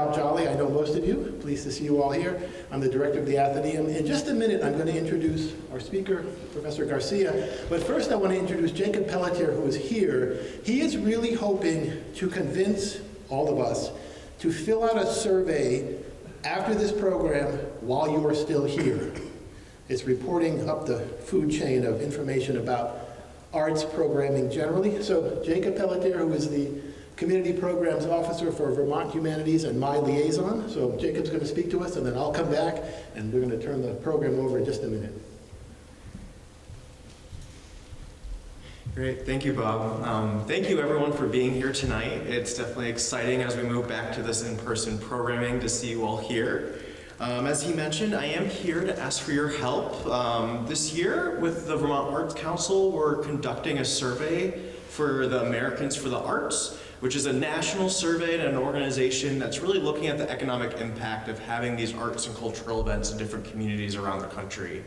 Bob Jolly. I know most of you. Pleased to see you all here. I'm the director of the Athenaeum. In just a minute, I'm going to introduce our speaker, Professor Garcia. But first, I want to introduce Jacob Pelletier, who is here. He is really hoping to convince all of us to fill out a survey after this program while you are still here. It's reporting up the food chain of information about arts programming generally. So Jacob Pelletier, who is the Community Programs Officer for Vermont Humanities and my liaison. So Jacob's going to speak to us, and then I'll come back, and we're going to turn the program over in just a minute. Great, thank you, Bob. Thank you everyone for being here tonight. It's definitely exciting as we move back to this in-person programming to see you all here. As he mentioned, I am here to ask for your help. This year with the Vermont Arts Council, we're conducting a survey for the Americans for the Arts, which is a national survey and an organization that's really looking at the economic impact of having these arts and cultural events in different communities around the country.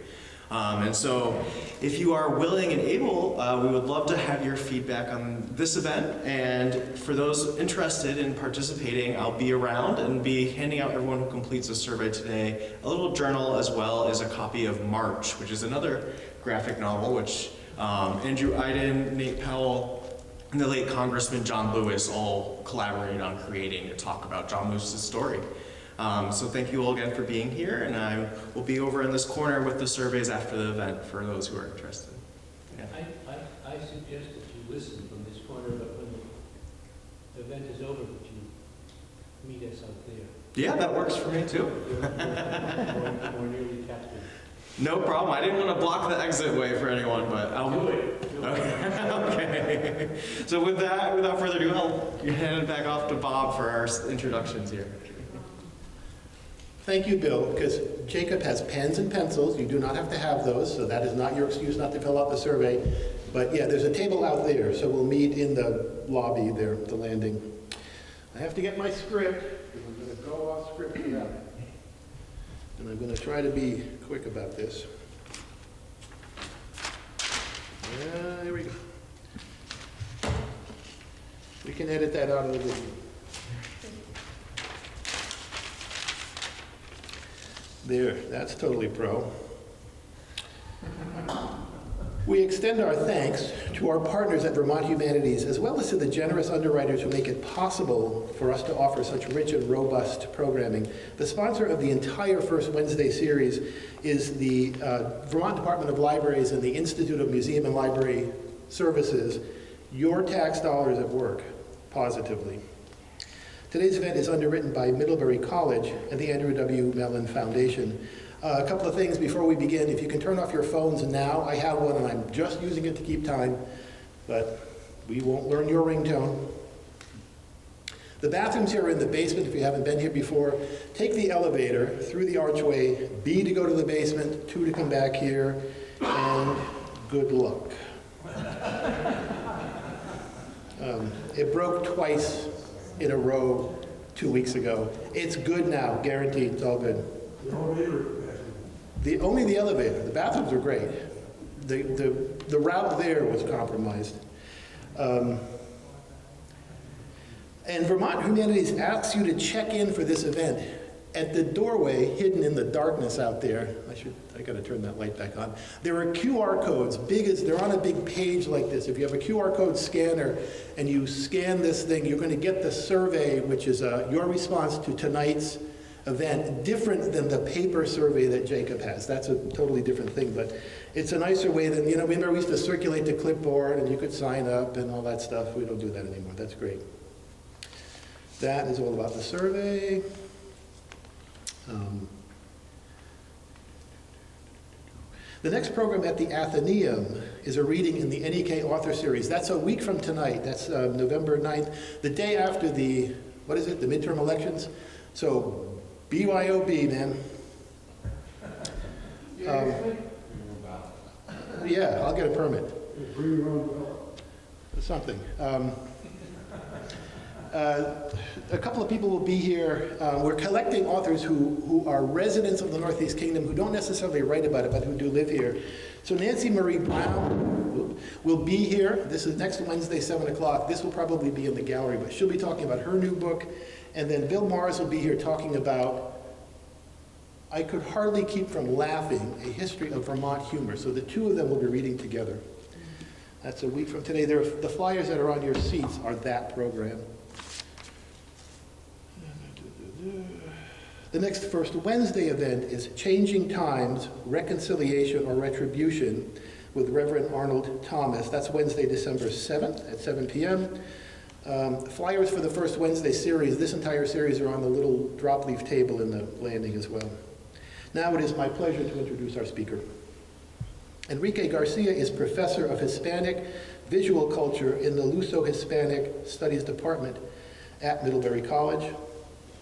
And so if you are willing and able, we would love to have your feedback on this event. And for those interested in participating, I'll be around and be handing out everyone who completes the survey today a little journal, as well as a copy of March, which is another graphic novel which Andrew Iden, Nate Powell, and the late Congressman John Lewis all collaborated on creating to talk about John Lewis's story. So thank you all again for being here, and I will be over in this corner with the surveys after the event for those who are interested. Yeah. I suggest that you listen from this corner, but when the event is over, that you meet us out there. Yeah, that works for me too. More nearly captured. No problem. I didn't want to block the exit way for anyone, but I'll Do it. Okay. So with that, without further ado, I'll hand it back off to Bob for our introductions here. Thank you, Bill, because Jacob has pens and pencils. You do not have to have those, so that is not your excuse not to fill out the survey. But yeah, there's a table out there, so we'll meet in the lobby there, the landing. I have to get my script, because I'm going to go off script for that. And I'm going to try to be quick about this. There we go. We can edit that out of the video. There, that's totally pro. We extend our thanks to our partners at Vermont Humanities, as well as to the generous underwriters who make it possible for us to offer such rich and robust programming. The sponsor of the entire First Wednesday series is the Vermont Department of Libraries and the Institute of Museum and Library Services. Your tax dollars at work, positively. Today's event is underwritten by Middlebury College and the Andrew W. Mellon Foundation. A couple of things before we begin. If you can turn off your phones now, I have one and I'm just using it to keep time, but we won't learn your ringtone. The bathrooms here are in the basement if you haven't been here before. Take the elevator through the archway, B to go to the basement, 2 to come back here, and good luck. It broke twice in a row 2 weeks ago. It's good now, guaranteed, it's all good. Only the elevator. The bathrooms are great. The route there was compromised. And Vermont Humanities asks you to check in for this event at the doorway hidden in the darkness out there. I gotta turn that light back on. There are QR codes, they're on a big page like this. If you have a QR code scanner and you scan this thing, you're gonna get the survey, which is your response to tonight's event, different than the paper survey that Jacob has. That's a totally different thing, but it's a nicer way than, remember we used to circulate the clipboard and you could sign up and all that stuff. We don't do that anymore. That's great. That is all about the survey. The next program at the Athenaeum is a reading in the NEK Author Series. That's a week from tonight. That's November 9th, the day after the midterm elections. So BYOB, man. Yeah, I'll get a permit. Something. A couple of people will be here. We're collecting authors who are residents of the Northeast Kingdom who don't necessarily write about it, but who do live here. So Nancy Marie Brown, will be here. This is next Wednesday, 7 o'clock. This will probably be in the gallery, but she'll be talking about her new book. And then Bill Mars will be here talking about I Could Hardly Keep From Laughing, A History of Vermont Humor. So the two of them will be reading together. That's a week from today. The flyers that are on your seats are that program. The next First Wednesday event is Changing Times, Reconciliation or Retribution with Reverend Arnold Thomas. That's Wednesday, December 7th at 7 p.m. Flyers for the First Wednesday series, this entire series are on the little drop leaf table in the landing as well. Now it is my pleasure to introduce our speaker. Enrique García is Professor of Hispanic Visual Culture in the Luso-Hispanic Studies Department at Middlebury College.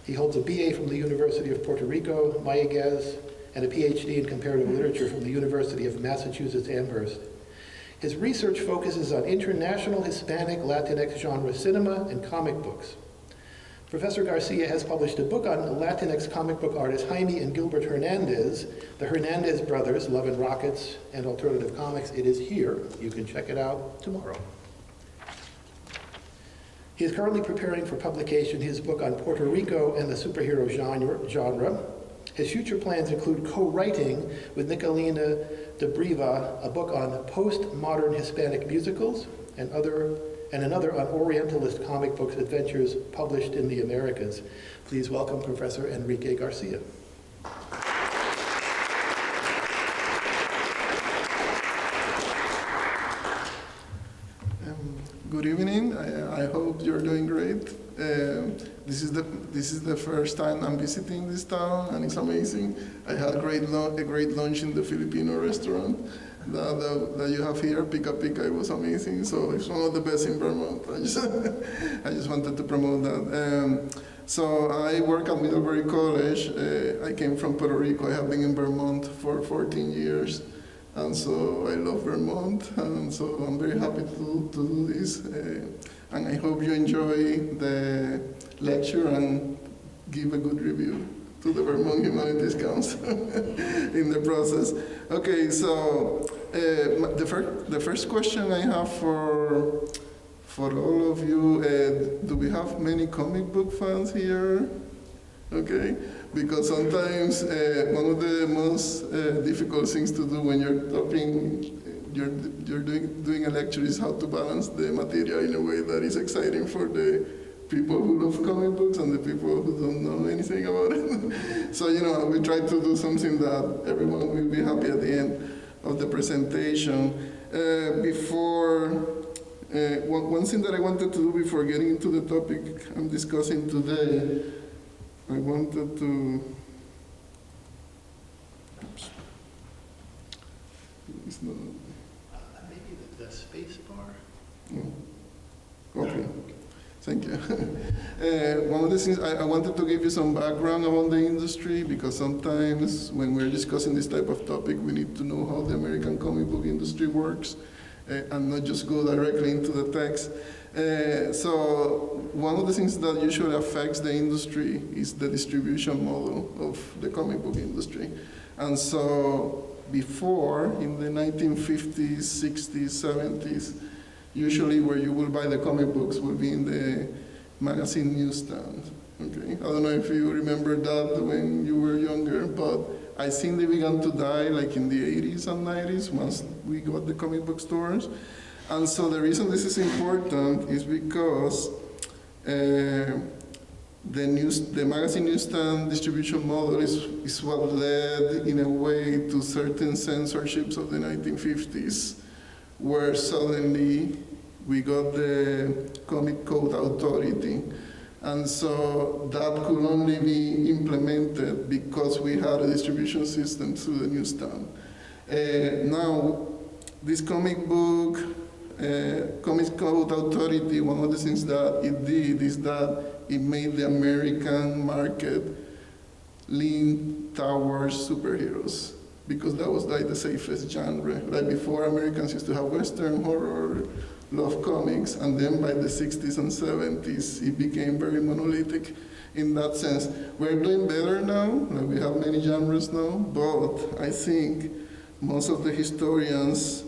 He holds a BA from the University of Puerto Rico, Mayagüez, and a PhD in Comparative Literature from the University of Massachusetts Amherst. His research focuses on international Hispanic Latinx genre cinema and comic books. Professor Garcia has published a book on Latinx comic book artists Jaime and Gilbert Hernández, the Hernandez Brothers, Love and Rockets, and Alternative Comics. It is here. You can check it out tomorrow. He is currently preparing for publication his book on Puerto Rico and the superhero genre. His future plans include co-writing with Nicolina de Briva a book on postmodern Hispanic musicals and another on Orientalist comic books adventures published in the Americas. Please welcome Professor Enrique Garcia. Good evening. I hope you're doing great. This is the first time I'm visiting this town, and it's amazing. I had a great lunch in the Filipino restaurant that you have here. Pika Pika, it was amazing. So it's one of the best in Vermont. I just wanted to promote that. So I work at Middlebury College. I came from Puerto Rico. I have been in Vermont for 14 years. And so I love Vermont, and so I'm very happy to do this. And I hope you enjoy the lecture and give a good review to the Vermont Humanities Council in the process. Okay, so the first question I have for all of you, do we have many comic book fans here? Okay, because sometimes one of the most difficult things to do when you're doing a lecture is how to balance the material in a way that is exciting for the people who love comic books and the people who don't know anything about it. So, we try to do something that everyone will be happy at the end of the presentation. One thing that I wanted to do before getting into the topic I'm discussing today, I wanted to, oops, it's not, Maybe the space bar? no. Okay, thank you. One of the things, I wanted to give you some background about the industry, because sometimes when we're discussing this type of topic, we need to know how the American comic book industry works, and not just go directly into the text. So one of the things that usually affects the industry is the distribution model of the comic book industry. And so before, in the 1950s, 60s, 70s, usually where you will buy the comic books will be in the magazine newsstand. Okay, I don't know if you remember that when you were younger, but I think they began to die like in the 80s and 90s once we got the comic book stores. And so the reason this is important is because the magazine newsstand distribution model is what led in a way to certain censorships of the 1950s, where suddenly we got the Comic Code Authority. And so that could only be implemented because we had a distribution system through the newsstand. Now, this Comic Code Authority, one of the things that it did is that it made the American market lean towards superheroes, because that was like the safest genre. Like before, Americans used to have Western horror, love comics, and then by the 60s and 70s, it became very monolithic in that sense. We're doing better now, like we have many genres now, but I think most of the historians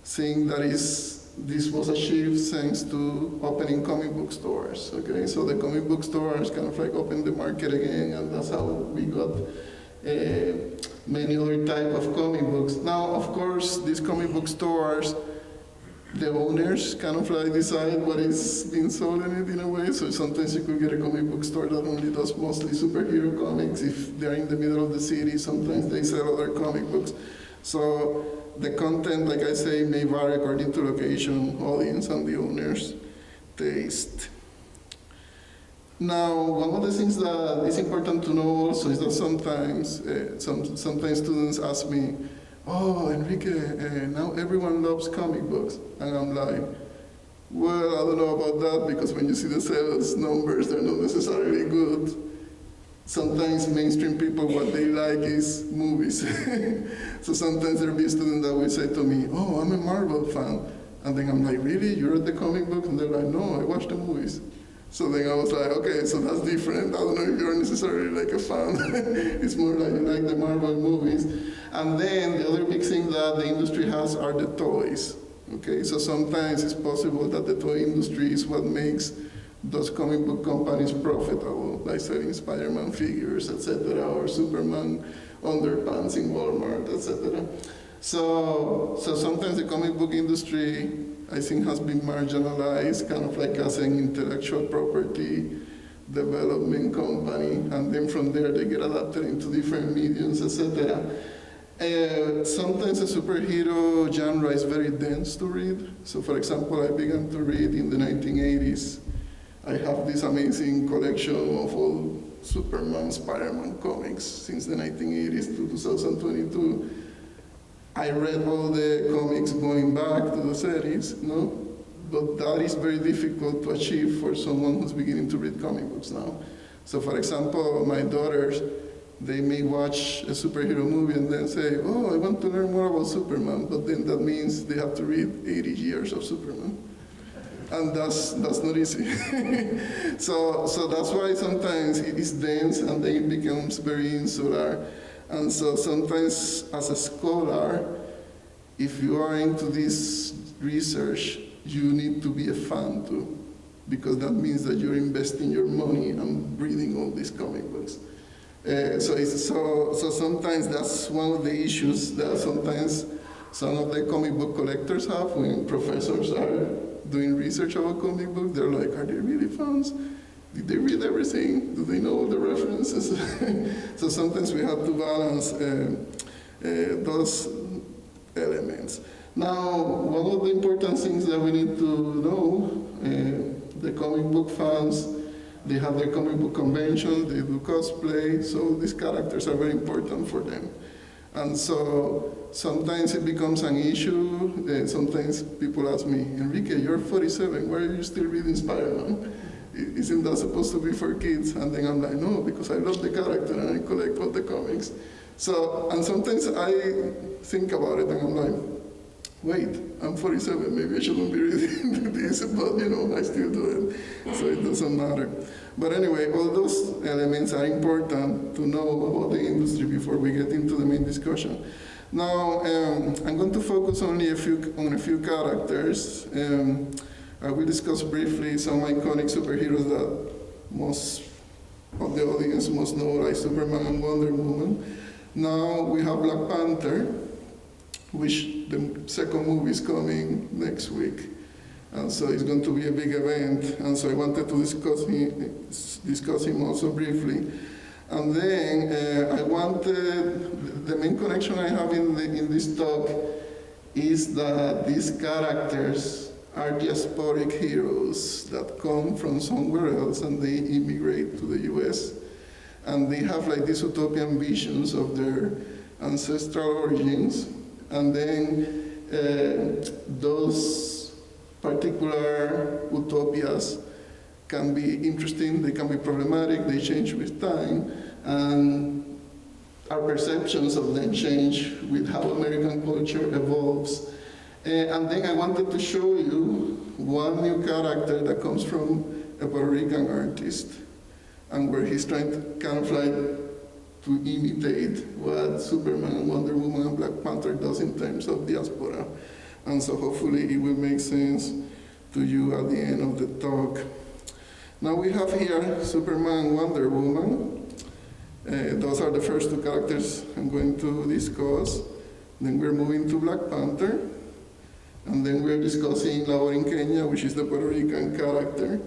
thing that this was achieved thanks to opening comic book stores, okay? So the comic book stores kind of like opened the market again, and that's how we got many other type of comic books. Now, of course, these comic book stores, the owners kind of like decide what is being sold in it in a way. So sometimes you could get a comic book store that only does mostly superhero comics. If they're in the middle of the city, sometimes they sell other comic books. So the content, like I say, may vary according to location, audience, and the owner's taste. Now, one of the things that is important to know also is that sometimes students ask me, "Oh, Enrique, now everyone loves comic books." And I'm like, well, I don't know about that, because when you see the sales numbers, they're not necessarily good. Sometimes mainstream people, what they like is movies. So sometimes there'll be a student that will say to me, "Oh, I'm a Marvel fan." And then I'm like, "Really? You read the comic book?" And they're like, "No, I watched the movies." So then I was like, okay, so that's different. I don't know if you're necessarily like a fan. It's more like you like the Marvel movies. And then the other big thing that the industry has are the toys. Okay, so sometimes it's possible that the toy industry is what makes those comic book companies profitable, like selling Spider-Man figures, etc., or Superman underpants in Walmart, etc. So sometimes the comic book industry, I think, has been marginalized, kind of like as an intellectual property development company, and then from there they get adapted into different mediums, etc. Sometimes a superhero genre is very dense to read. So for example, I began to read in the 1980s. I have this amazing collection of all Superman, Spider-Man comics since the 1980s to 2022. I read all the comics going back to the 30s, no? But that is very difficult to achieve for someone who's beginning to read comic books now. So for example, my daughters, they may watch a superhero movie and then say, "Oh, I want to learn more about Superman," but then that means they have to read 80 years of Superman. And that's not easy. So that's why sometimes it is dense and then it becomes very insular. And so sometimes as a scholar, if you are into this research, you need to be a fan too, because that means that you're investing your money and reading all these comic books. So sometimes that's one of the issues that sometimes some of the comic book collectors have when professors are doing research about comic books. They're like, are they really fans? Did they read everything? Do they know all the references? So sometimes we have to balance those elements. Now, one of the important things that we need to know, the comic book fans, they have their comic book convention, they do cosplay, so these characters are very important for them. And so sometimes it becomes an issue. Sometimes people ask me, "Enrique, you're 47, why are you still reading Spider-Man? Isn't that supposed to be for kids?" And then I'm like, "No, because I love the character and I collect all the comics." So, and sometimes I think about it and I'm like, wait, I'm 47, maybe I shouldn't be reading this, but I still do it, so it doesn't matter. But anyway, all those elements are important to know about the industry before we get into the main discussion. Now, I'm going to focus only on a few characters. I will discuss briefly some iconic superheroes that most of the audience must know, like Superman and Wonder Woman. Now we have Black Panther, which the second movie is coming next week. And so it's going to be a big event. And so I wanted to discuss him also briefly. And then I wanted, the main connection I have in this talk is that these characters are diasporic heroes that come from somewhere else and they immigrate to the US. And they have like these utopian visions of their ancestral origins. And then those particular utopias can be interesting, they can be problematic, they change with time, and our perceptions of them change with how American culture evolves. And then I wanted to show you one new character that comes from a Puerto Rican artist, and where he's trying to kind of like to imitate what Superman, Wonder Woman, and Black Panther does in terms of diaspora. And so hopefully it will make sense to you at the end of the talk. Now we have here Superman and Wonder Woman. Those are the first two characters I'm going to discuss. Then we're moving to Black Panther. And then we're discussing La Borinqueña, which is the Puerto Rican character.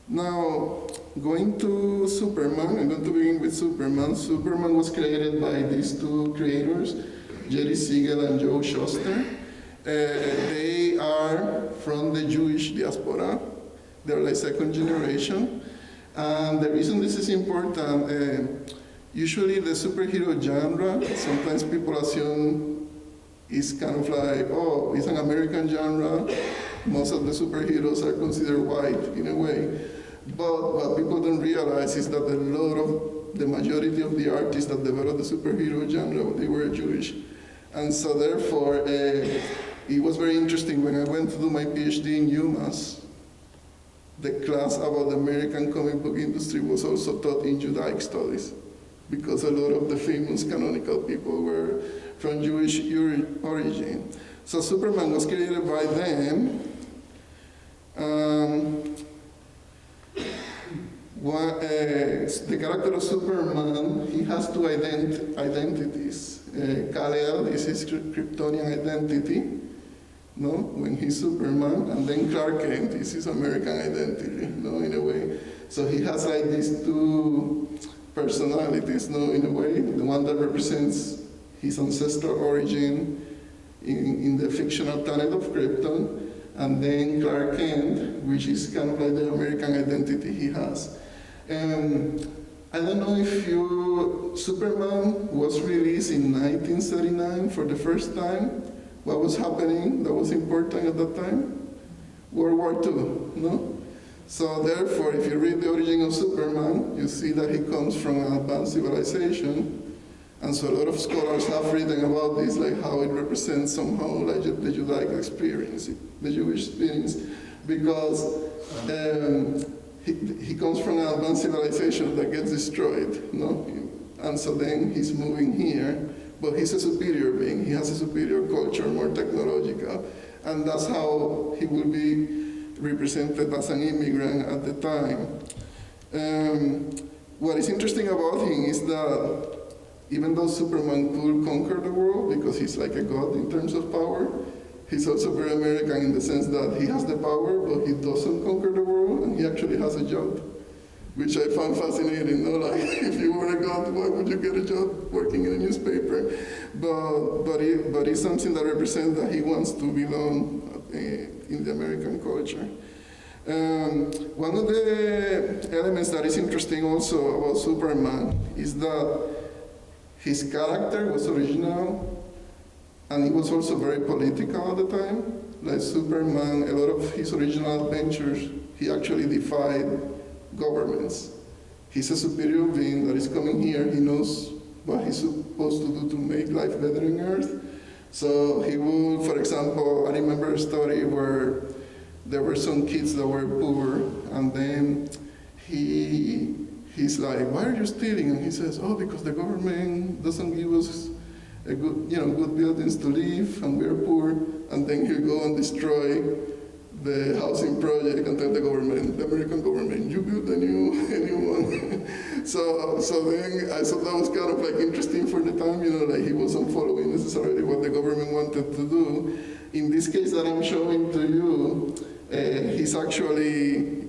Now, going to Superman, I'm going to begin with Superman. Superman was created by these two creators, Jerry Siegel and Joe Shuster. They are from the Jewish diaspora. They're like second generation. And the reason this is important, usually the superhero genre, sometimes people assume it's kind of like, oh, it's an American genre. Most of the superheroes are considered white in a way. But what people don't realize is that the majority of the artists that developed the superhero genre, they were Jewish. And so therefore, it was very interesting when I went to do my PhD in UMass. The class about the American comic book industry was also taught in Judaic studies, because a lot of the famous canonical people were from Jewish origin. So Superman was created by them. The character of Superman, he has two identities. Kal-El is his Kryptonian identity, no, when he's Superman, and then Clark Kent is his American identity, no, in a way. So he has like these two personalities, no, in a way. The one that represents his ancestral origin in the fictional planet of Krypton, and then Clark Kent, which is kind of like the American identity he has. I don't know if Superman was released in 1939 for the first time. What was happening that was important at that time? World War II, no? So therefore, if you read the origin of Superman, you see that he comes from an advanced civilization. And so a lot of scholars have written about this, like how it represents somehow like the Judaic experience, the Jewish experience, because he comes from an advanced civilization that gets destroyed, no? And so then he's moving here, but he's a superior being. He has a superior culture, more technological, and that's how he will be represented as an immigrant at the time. What is interesting about him is that even though Superman could conquer the world because he's like a god in terms of power, he's also very American in the sense that he has the power, but he doesn't conquer the world, and he actually has a job, which I found fascinating. No, like if you were a god, why would you get a job working in a newspaper? But it's something that represents that he wants to belong in the American culture. One of the elements that is interesting also about Superman is that his character was original, and he was also very political at the time. Like Superman, a lot of his original adventures, he actually defied governments. He's a superior being that is coming here. He knows what he's supposed to do to make life better on Earth. So he will, for example, I remember a story where there were some kids that were poor, and then he's like, why are you stealing? And he says, oh, because the government doesn't give us a good buildings to live, and we're poor. And then he'll go and destroy the housing project and tell the government, the American government, you build a new one. so then I thought that was kind of like interesting for the time, like he wasn't following necessarily what the government wanted to do. In this case that I'm showing to you, he's actually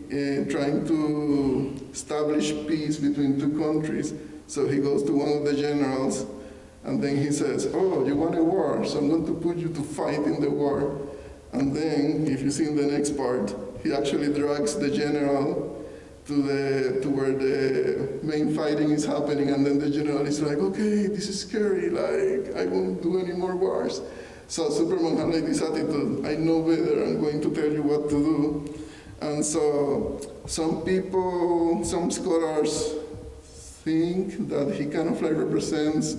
trying to establish peace between two countries. So he goes to one of the generals, and then he says, oh, you want a war, so I'm going to put you to fight in the war. And then, if you see in the next part, he actually drags the general to where the main fighting is happening, and then the general is like, okay, this is scary, like, I won't do any more wars. So Superman had like this attitude, I know better, I'm going to tell you what to do. And so some scholars think that he kind of like represents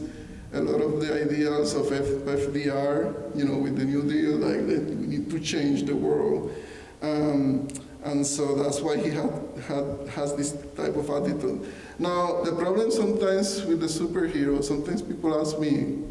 a lot of the ideals of FDR, with the New Deal, like that we need to change the world. And so that's why he has this type of attitude. Now, the problem sometimes with the superhero, sometimes people ask me,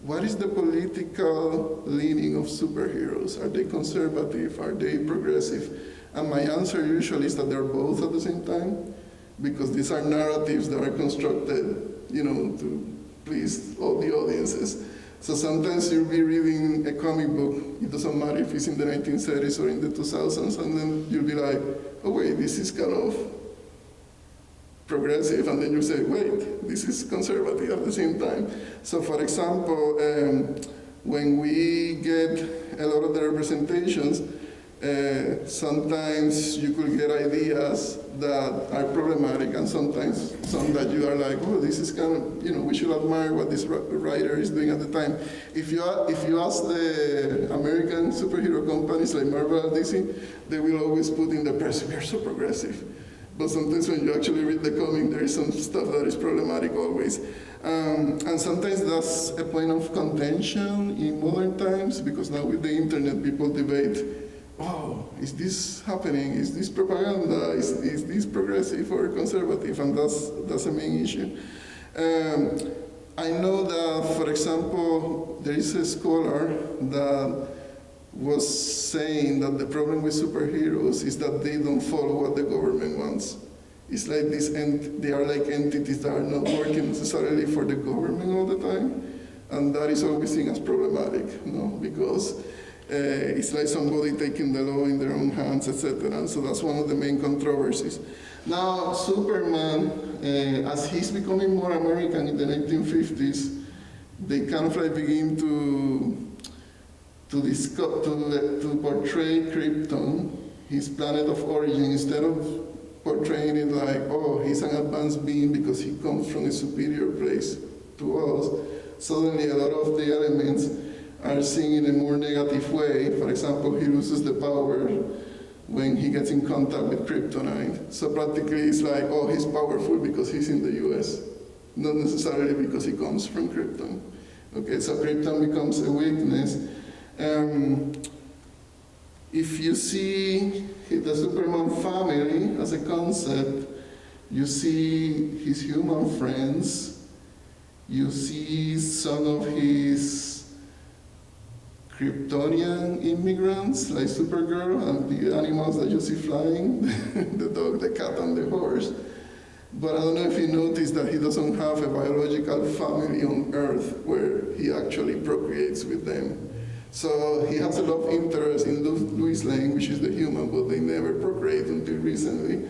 what is the political leaning of superheroes? Are they conservative? Are they progressive? And my answer usually is that they're both at the same time, because these are narratives that are constructed, to please all the audiences. So sometimes you'll be reading a comic book, it doesn't matter if it's in the 1930s or in the 2000s, and then you'll be like, oh wait, this is kind of progressive, and then you say, wait, this is conservative at the same time. So for example, when we get a lot of the representations, sometimes you could get ideas that are problematic, and sometimes some that you are like, oh, this is kind of, we should admire what this writer is doing at the time. If you ask the American superhero companies like Marvel and DC, they will always put in the press, we are so progressive. But sometimes when you actually read the comic, there is some stuff that is problematic always. And sometimes that's a point of contention in modern times, because now with the internet, people debate, oh, is this happening? Is this propaganda? Is this progressive or conservative? And that's a main issue. I know that, for example, there is a scholar that was saying that the problem with superheroes is that they don't follow what the government wants. It's like they are like entities that are not working necessarily for the government all the time, and that is always seen as problematic, because it's like somebody taking the law in their own hands, etc. And so that's one of the main controversies. Now, Superman, as he's becoming more American in the 1950s, they kind of like begin to portray Krypton, his planet of origin, instead of portraying it like, oh, he's an advanced being because he comes from a superior place to us. Suddenly, a lot of the elements are seen in a more negative way. For example, he loses the power when he gets in contact with kryptonite. So practically it's like, oh, he's powerful because he's in the US, not necessarily because he comes from Krypton. Okay, so Krypton becomes a weakness. If you see the Superman family as a concept, you see his human friends, you see some of his Kryptonian immigrants, like Supergirl, and the animals that you see flying, the dog, the cat, and the horse. But I don't know if you noticed that he doesn't have a biological family on Earth where he actually procreates with them. So he has a lot of interest in Lois Lane, which is the human, but they never procreate until recently.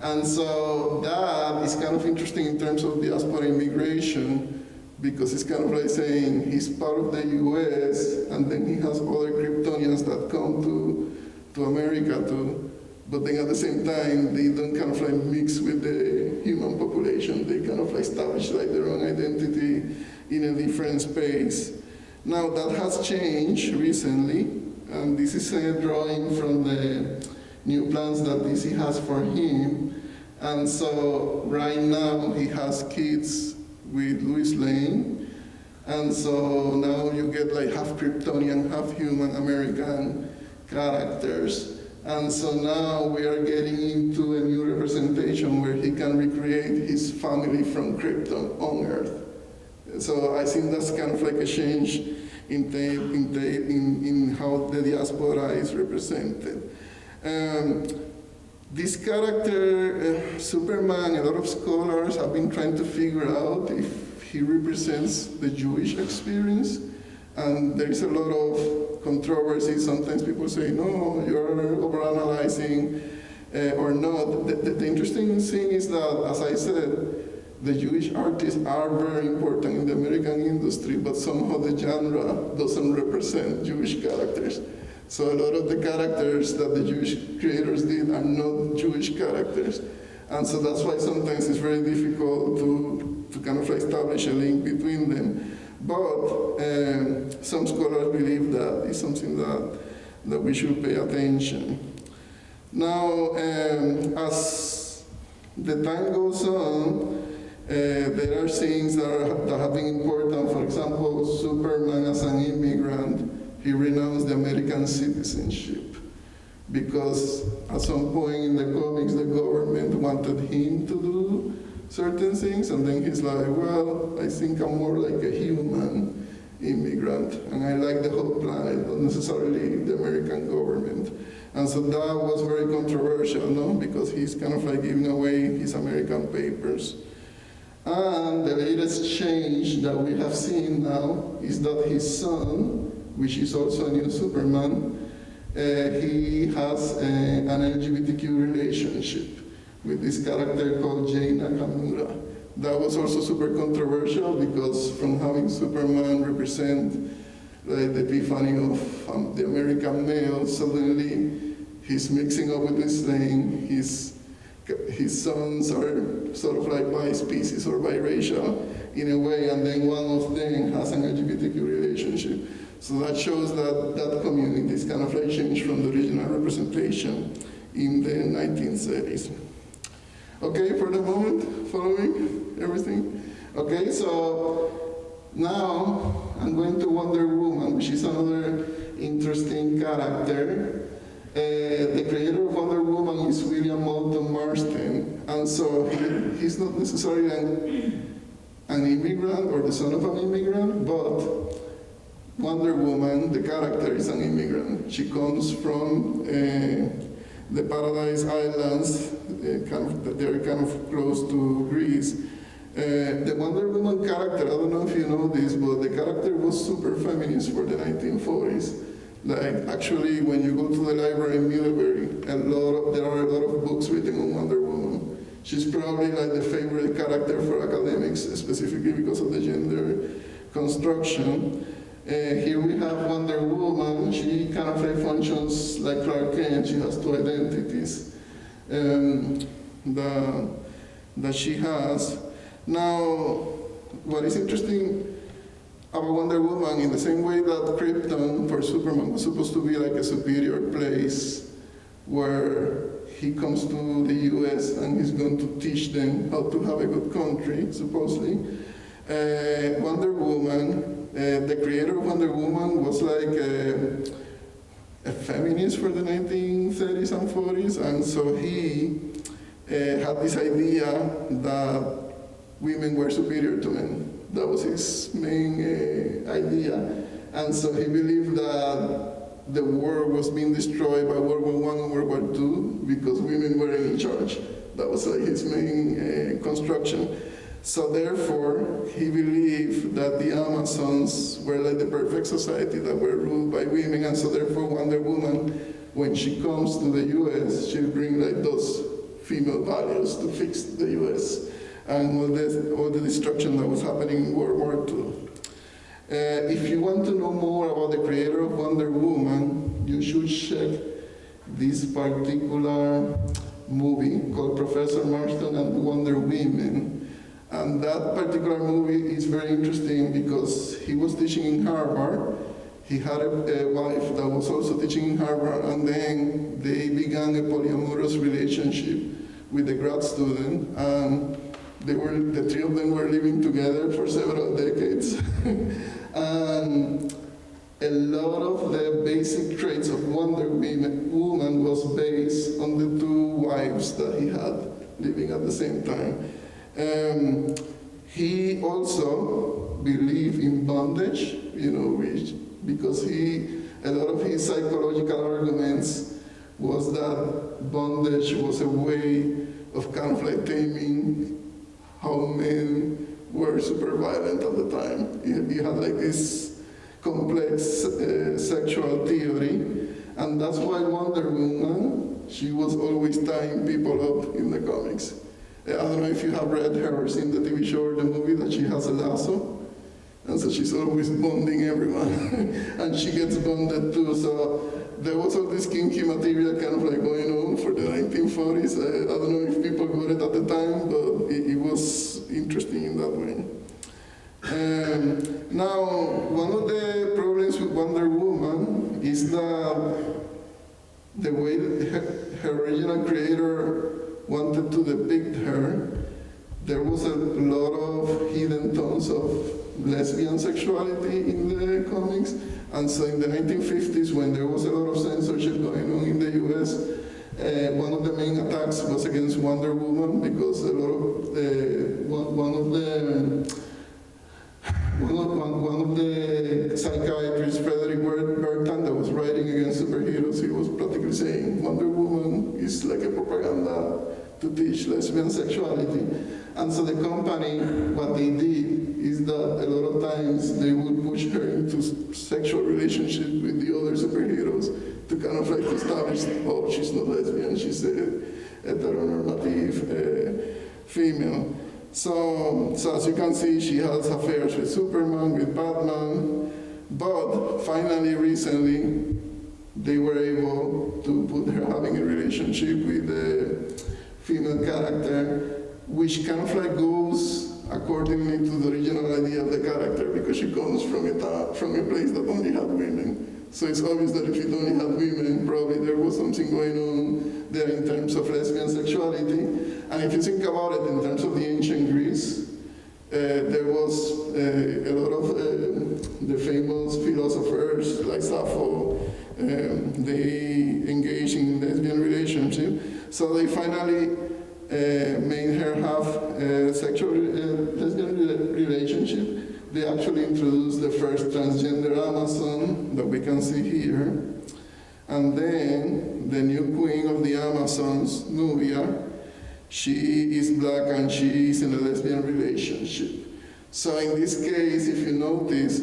And so that is kind of interesting in terms of diaspora immigration, because it's kind of like saying he's part of the US, and then he has other Kryptonians that come to America too, but then at the same time, they don't kind of like mix with the human population. They kind of like establish like their own identity in a different space. Now that has changed recently, and this is a drawing from the new plans that DC has for him. And so right now he has kids with Lois Lane, and so now you get like half Kryptonian, half human American characters. And so now we are getting into a new representation where he can recreate his family from Krypton on Earth. So I think that's kind of like a change in how the diaspora is represented. This character, Superman, a lot of scholars have been trying to figure out if he represents the Jewish experience. And there is a lot of controversy. Sometimes people say, no, you're overanalyzing, or not. The interesting thing is that, as I said, the Jewish artists are very important in the American industry, but somehow the genre doesn't represent Jewish characters. So a lot of the characters that the Jewish creators did are not Jewish characters. And so that's why sometimes it's very difficult to kind of establish a link between them. But some scholars believe that is something that we should pay attention. Now, as the time goes on, there are things that have been important. For example, Superman as an immigrant, he renounced the American citizenship because at some point in the comics, the government wanted him to do certain things, and then he's like, well, I think I'm more like a human immigrant, and I like the whole planet, not necessarily the American government. And so that was very controversial, no? Because he's kind of like giving away his American papers. And the latest change that we have seen now is that his son, which is also a new Superman, he has an LGBTQ relationship with this character called Jay Nakamura. That was also super controversial because from having Superman represent like the epiphany of the American male, suddenly he's mixing up with this thing. His sons are sort of like bi-species or biracial in a way, and then one of them has an LGBTQ relationship. So that shows that that community is kind of like changed from the original representation in the 1930s. Okay, for the moment, following everything? Okay, so now I'm going to Wonder Woman, which is another interesting character. The creator of Wonder Woman is William Moulton Marston, and so he's not necessarily an immigrant or the son of an immigrant, but Wonder Woman, the character, is an immigrant. She comes from the Paradise Islands, they're kind of close to Greece. The Wonder Woman character, I don't know if you know this, but the character was super feminist for the 1940s. Like, actually, when you go to the library in Middlebury, there are a lot of books written on Wonder Woman. She's probably like the favorite character for academics, specifically because of the gender construction. Here we have Wonder Woman. She kind of like functions like Clark Kent. She has two identities that she has. Now, what is interesting about Wonder Woman, in the same way that Krypton for Superman was supposed to be like a superior place where he comes to the US and he's going to teach them how to have a good country, supposedly. Wonder Woman, the creator of Wonder Woman was like a feminist for the 1930s and 40s, and so he had this idea that women were superior to men. That was his main idea. And so he believed that the world was being destroyed by World War I and World War II because women weren't in charge. That was like his main construction. So therefore, he believed that the Amazons were like the perfect society that were ruled by women, and so therefore Wonder Woman, when she comes to the US, she'll bring like those female values to fix the US and all the destruction that was happening in World War II. If you want to know more about the creator of Wonder Woman, you should check this particular movie called Professor Marston and Wonder Women. And that particular movie is very interesting because he was teaching in Harvard. He had a wife that was also teaching in Harvard, and then they began a polyamorous relationship with a grad student, and the three of them were living together for several decades. And a lot of the basic traits of Wonder Woman was based on the two wives that he had living at the same time. He also believed in bondage, because a lot of his psychological arguments was that bondage was a way of kind of like taming how men were super violent at the time. He had like this complex sexual theory, and that's why Wonder Woman, she was always tying people up in the comics. I don't know if you have read her or seen the TV show or the movie, that she has a lasso, and so she's always bonding everyone, and she gets bonded too. So there was all this kinky material kind of like going on for the 1940s. I don't know if people got it at the time, but it was interesting in that way. Now, one of the problems with Wonder Woman is that the way that her original creator wanted to depict her, there was a lot of hidden tones of lesbian sexuality in the comics. And so in the 1950s, when there was a lot of censorship going on in the US, one of the main attacks was against Wonder Woman, because a lot of one one of the psychiatrists, Frederick Bergman, that was writing against superheroes, he was practically saying Wonder Woman is like a propaganda to teach lesbian sexuality. And so the company, what they did is that a lot of times they would push her into sexual relationship with the other superheroes to kind of like establish, oh, she's not lesbian, she's a heteronormative female. So as you can see, she has affairs with Superman, with Batman, but finally, recently, they were able to put her having a relationship with a female character, which kind of like goes accordingly to the original idea of the character, because she comes from a place that only had women. So it's obvious that if it only had women, probably there was something going on there in terms of lesbian sexuality. And if you think about it in terms of the ancient Greece, there was a lot of the famous philosophers like Sappho, they engaged in lesbian relationship. So they finally made her have a sexual lesbian relationship. They actually introduced the first transgender Amazon that we can see here. And then the new queen of the Amazons, Nubia, she is black and she is in a lesbian relationship. So in this case, if you notice,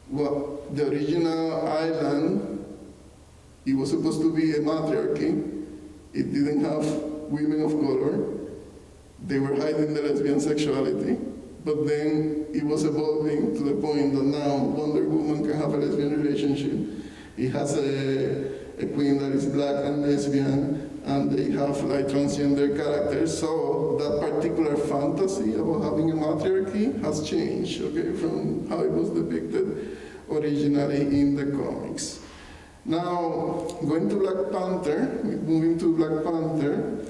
well, the original island, it was supposed to be a matriarchy. It didn't have women of color. They were hiding the lesbian sexuality. But then it was evolving to the point that now Wonder Woman can have a lesbian relationship. It has a queen that is black and lesbian, and they have like transgender characters. So that particular fantasy about having a matriarchy has changed, okay, from how it was depicted originally in the comics. Now, going to Black Panther, moving to Black Panther.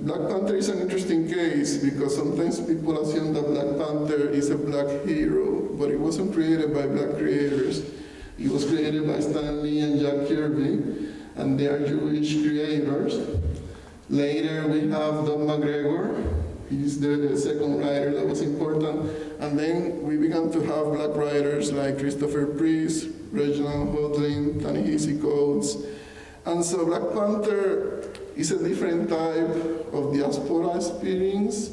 Black Panther is an interesting case because sometimes people assume that Black Panther is a black hero, but it wasn't created by black creators. It was created by Stan Lee and Jack Kirby, and they are Jewish creators. Later we have Don McGregor. He's the second writer that was important. And then we began to have black writers like Christopher Priest, Reginald Hodlin, Ta-Nehisi Coates. And so Black Panther is a different type of diaspora experience,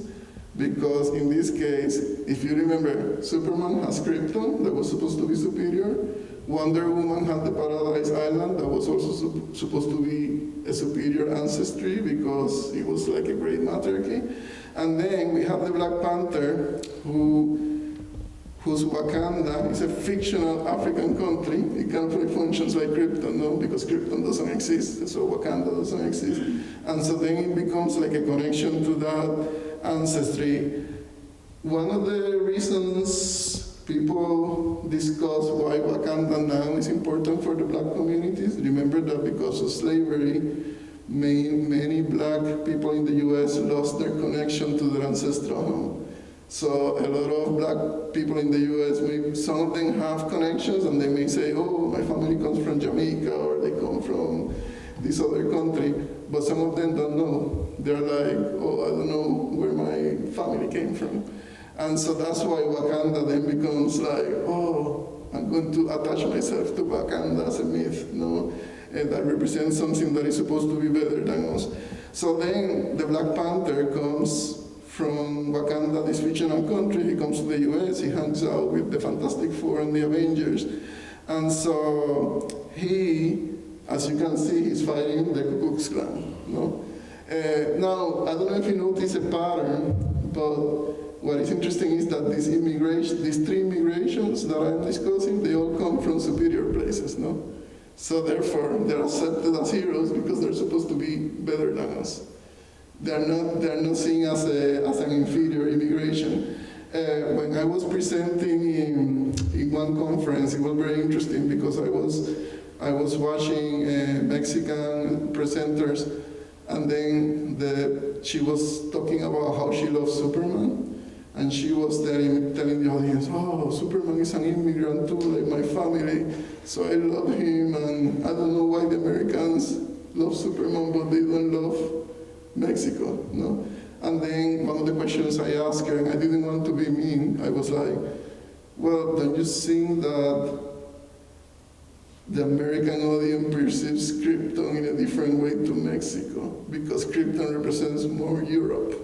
because in this case, if you remember, Superman has Krypton, that was supposed to be superior. Wonder Woman had the Paradise Island, that was also supposed to be a superior ancestry because it was like a great matriarchy. And then we have the Black Panther, whose Wakanda is a fictional African country. It kind of functions like Krypton, no? Because Krypton doesn't exist, so Wakanda doesn't exist. And so then it becomes like a connection to that ancestry. One of the reasons people discuss why Wakanda now is important for the black communities, remember that because of slavery, many black people in the US lost their connection to their ancestral home. So a lot of black people in the US, some of them have connections and they may say, oh, my family comes from Jamaica or they come from this other country, but some of them don't know. They're like, oh, I don't know where my family came from. And so that's why Wakanda then becomes like, oh, I'm going to attach myself to Wakanda as a myth, no? And that represents something that is supposed to be better than us. So then the Black Panther comes from Wakanda, this fictional country. He comes to the US, he hangs out with the Fantastic Four and the Avengers. And so he, as you can see, he's fighting the Ku Klux Klan, no? Now, I don't know if you notice a pattern, but what is interesting is that these three immigrations that I'm discussing, they all come from superior places, no? So therefore, they're accepted as heroes because they're supposed to be better than us. They're not seen as an inferior immigration. When I was presenting in one conference, it was very interesting because I was watching Mexican presenters, and then she was talking about how she loves Superman. And she was telling the audience, oh, Superman is an immigrant too, like my family, so I love him, and I don't know why the Americans love Superman, but they don't love Mexico, no? And then one of the questions I asked her, and I didn't want to be mean, I was like, well, don't you think that the American audience perceives Krypton in a different way to Mexico? Because Krypton represents more Europe,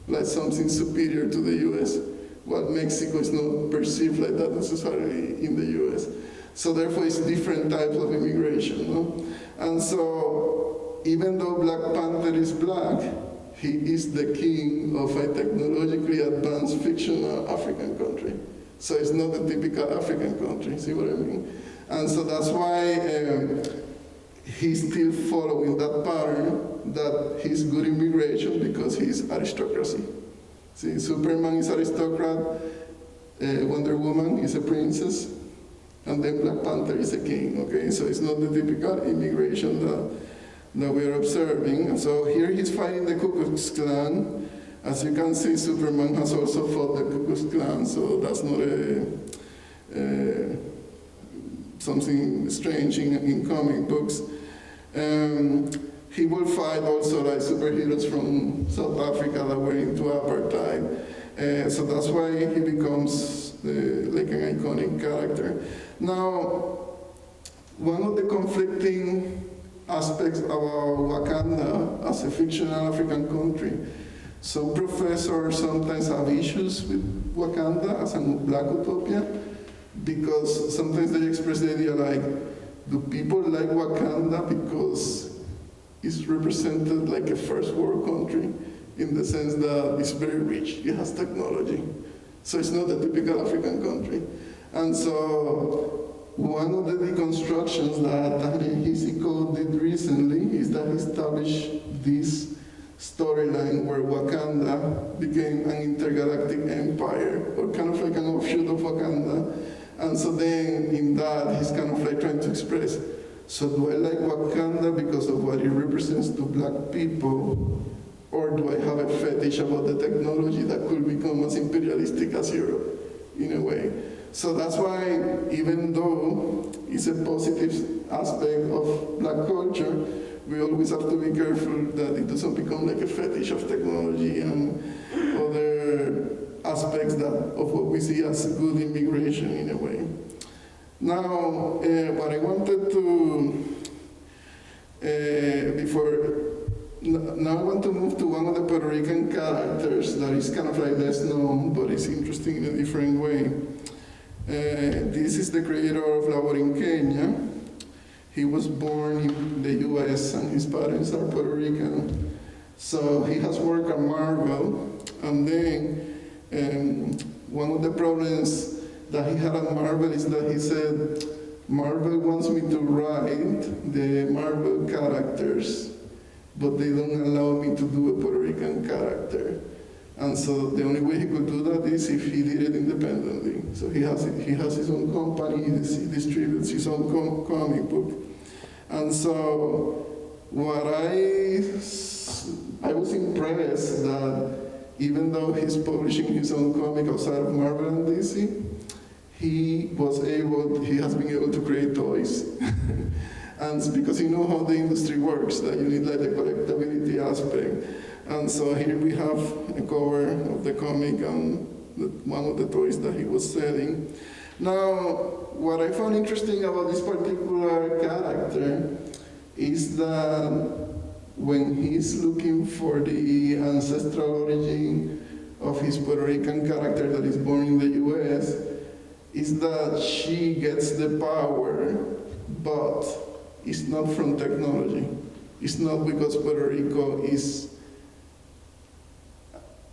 like something superior to the US, while Mexico is not perceived like that necessarily in the US. So therefore it's different types of immigration, no? And so even though Black Panther is black, he is the king of a technologically advanced fictional African country. So it's not a typical African country, see what I mean? And so that's why he's still following that pattern that he's good immigration because he's aristocracy. See, Superman is aristocrat, Wonder Woman is a princess, and then Black Panther is a king, okay? So it's not the typical immigration that we are observing. And so here he's fighting the Ku Klux Klan. As you can see, Superman has also fought the Ku Klux Klan, so that's not something strange in comic books. He will fight also like superheroes from South Africa that were into apartheid. So that's why he becomes like an iconic character. Now, one of the conflicting aspects about Wakanda as a fictional African country, some professors sometimes have issues with Wakanda as a black utopia, because sometimes they express the idea like, do people like Wakanda because it's represented like a first world country in the sense that it's very rich, it has technology. So it's not a typical African country. And so one of the deconstructions that Ta-Nehisi did recently is that he established this storyline where Wakanda became an intergalactic empire, or kind of like an offshoot of Wakanda. And so then in that, he's kind of like trying to express, so do I like Wakanda because of what it represents to black people, or do I have a fetish about the technology that could become as imperialistic as Europe, in a way? So that's why, even though it's a positive aspect of black culture, we always have to be careful that it doesn't become like a fetish of technology and other aspects of what we see as good immigration in a way. Now, what I wanted to, now I want to move to one of the Puerto Rican characters that is kind of like less known, but it's interesting in a different way. This is the creator of La Borinqueña. He was born in the US and his parents are Puerto Rican. So he has worked at Marvel, and then one of the problems that he had at Marvel is that he said, Marvel wants me to write the Marvel characters, but they don't allow me to do a Puerto Rican character. And so the only way he could do that is if he did it independently. So he has his own company, he distributes his own comic book. And so what I was impressed that even though he's publishing his own comic outside of Marvel and DC, he has been able to create toys. And because he knows how the industry works, that you need like the collectability aspect. And so here we have a cover of the comic and one of the toys that he was selling. Now, what I found interesting about this particular character is that when he's looking for the ancestral origin of his Puerto Rican character that is born in the US, is that she gets the power, but it's not from technology. It's not because Puerto Rico is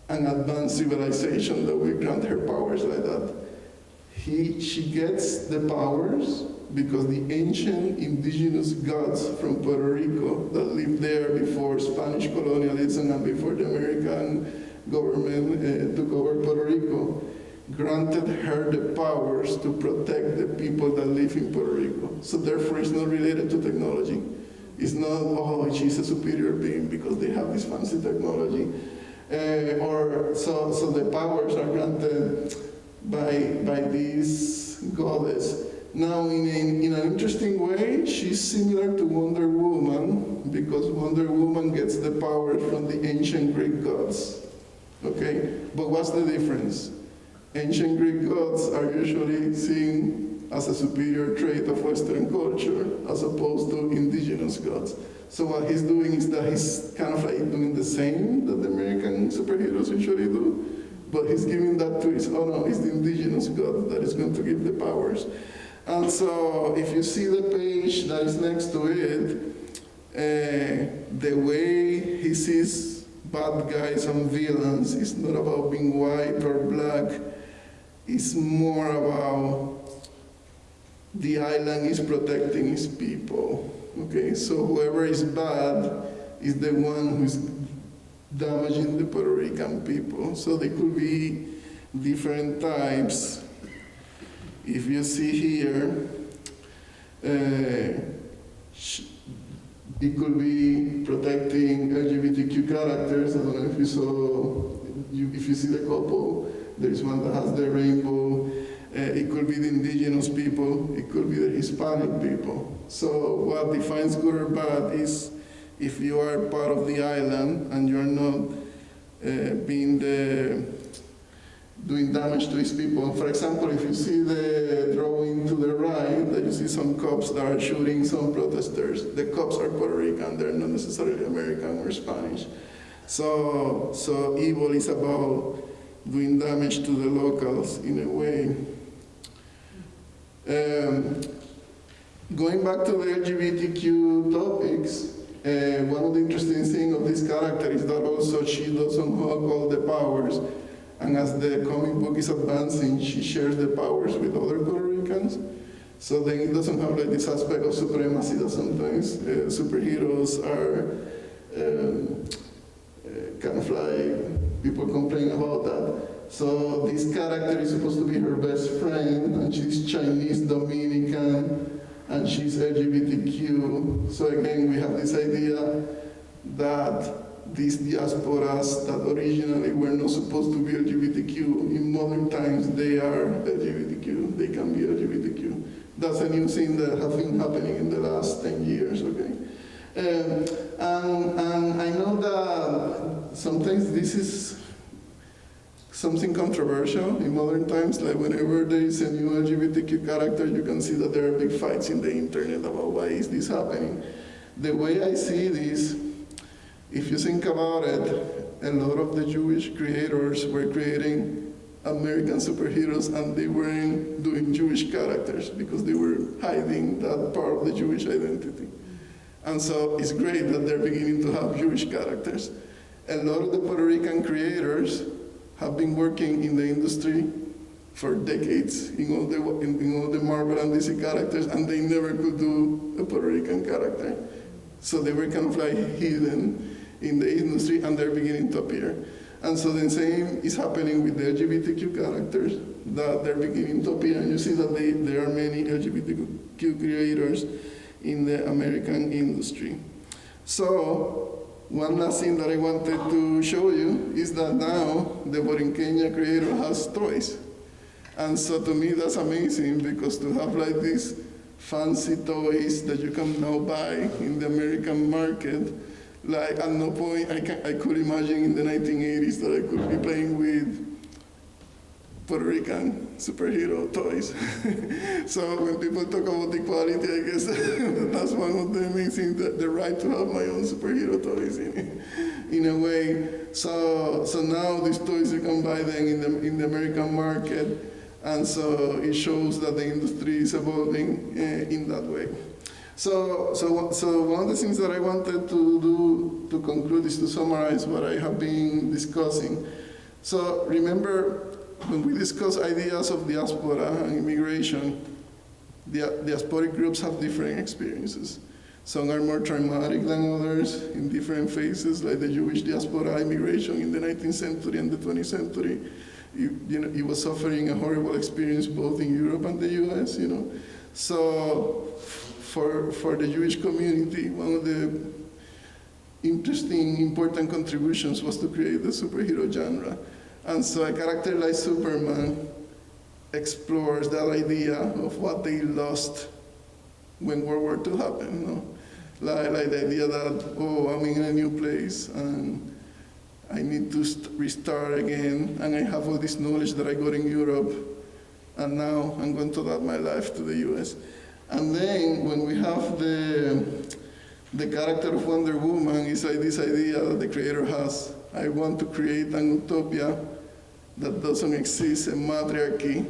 an advanced civilization that we grant her powers like that. She gets the powers because the ancient indigenous gods from Puerto Rico that lived there before Spanish colonialism and before the American government took over Puerto Rico, granted her the powers to protect the people that live in Puerto Rico. So therefore it's not related to technology. It's not, oh, she's a superior being because they have this fancy technology. So the powers are granted by this goddess. Now, in an interesting way, she's similar to Wonder Woman, because Wonder Woman gets the power from the ancient Greek gods. Okay, but what's the difference? Ancient Greek gods are usually seen as a superior trait of Western culture as opposed to indigenous gods. So what he's doing is that he's kind of like doing the same that the American superheroes usually do, but he's giving that to his, oh no, it's the indigenous god that is going to give the powers. And so if you see the page that is next to it, the way he sees bad guys and villains is not about being white or black, it's more about the island is protecting its people. Okay, so whoever is bad is the one who's damaging the Puerto Rican people. So there could be different types. If you see here, it could be protecting LGBTQ characters. I don't know if you saw, if you see the couple, there's one that has the rainbow. It could be the indigenous people, it could be the Hispanic people. So what defines good or bad is if you are part of the island and you're not doing damage to its people. For example, if you see the drawing to the right, that you see some cops that are shooting some protesters. The cops are Puerto Rican, they're not necessarily American or Spanish. So evil is about doing damage to the locals in a way. Going back to the LGBTQ topics, one of the interesting things of this character is that also she doesn't hog all the powers, and as the comic book is advancing, she shares the powers with other Puerto Ricans. So then it doesn't have like this aspect of supremacy that sometimes superheroes are kind of like people complain about that. So this character is supposed to be her best friend, and she's Chinese Dominican, and she's LGBTQ. So again, we have this idea that these diasporas that originally were not supposed to be LGBTQ, in modern times they are LGBTQ, they can be LGBTQ. That's a new thing that has been happening in the last 10 years, okay? And I know that sometimes this is something controversial in modern times, like whenever there is a new LGBTQ character, you can see that there are big fights in the internet about why is this happening. The way I see this, if you think about it, a lot of the Jewish creators were creating American superheroes and they weren't doing Jewish characters because they were hiding that part of the Jewish identity. And so it's great that they're beginning to have Jewish characters. A lot of the Puerto Rican creators have been working in the industry for decades in all the Marvel and DC characters, and they never could do a Puerto Rican character. So they were kind of like hidden in the industry, and they're beginning to appear. And so the same is happening with the LGBTQ characters, that they're beginning to appear, and you see that there are many LGBTQ creators in the American industry. So one last thing that I wanted to show you is that now the Borinqueña creator has toys. And so to me that's amazing, because to have like these fancy toys that you can now buy in the American market, like at no point I could imagine in the 1980s that I could be playing with Puerto Rican superhero toys. So when people talk about equality, I guess that's one of the amazing, the right to have my own superhero toys in a way. So now these toys you can buy them in the American market, and so it shows that the industry is evolving in that way. So one of the things that I wanted to do to conclude is to summarize what I have been discussing. So remember, when we discuss ideas of diaspora and immigration, diasporic groups have different experiences. Some are more traumatic than others in different phases, like the Jewish diaspora immigration in the 19th century and the 20th century. It was suffering a horrible experience both in Europe and the US, So for the Jewish community, one of the interesting, important contributions was to create the superhero genre. And so a character like Superman explores that idea of what they lost when World War II happened. Like the idea that, oh, I'm in a new place and I need to restart again, and I have all this knowledge that I got in Europe, and now I'm going to adapt my life to the US. And then when we have the character of Wonder Woman, it's like this idea that the creator has. I want to create an utopia that doesn't exist, a matriarchy,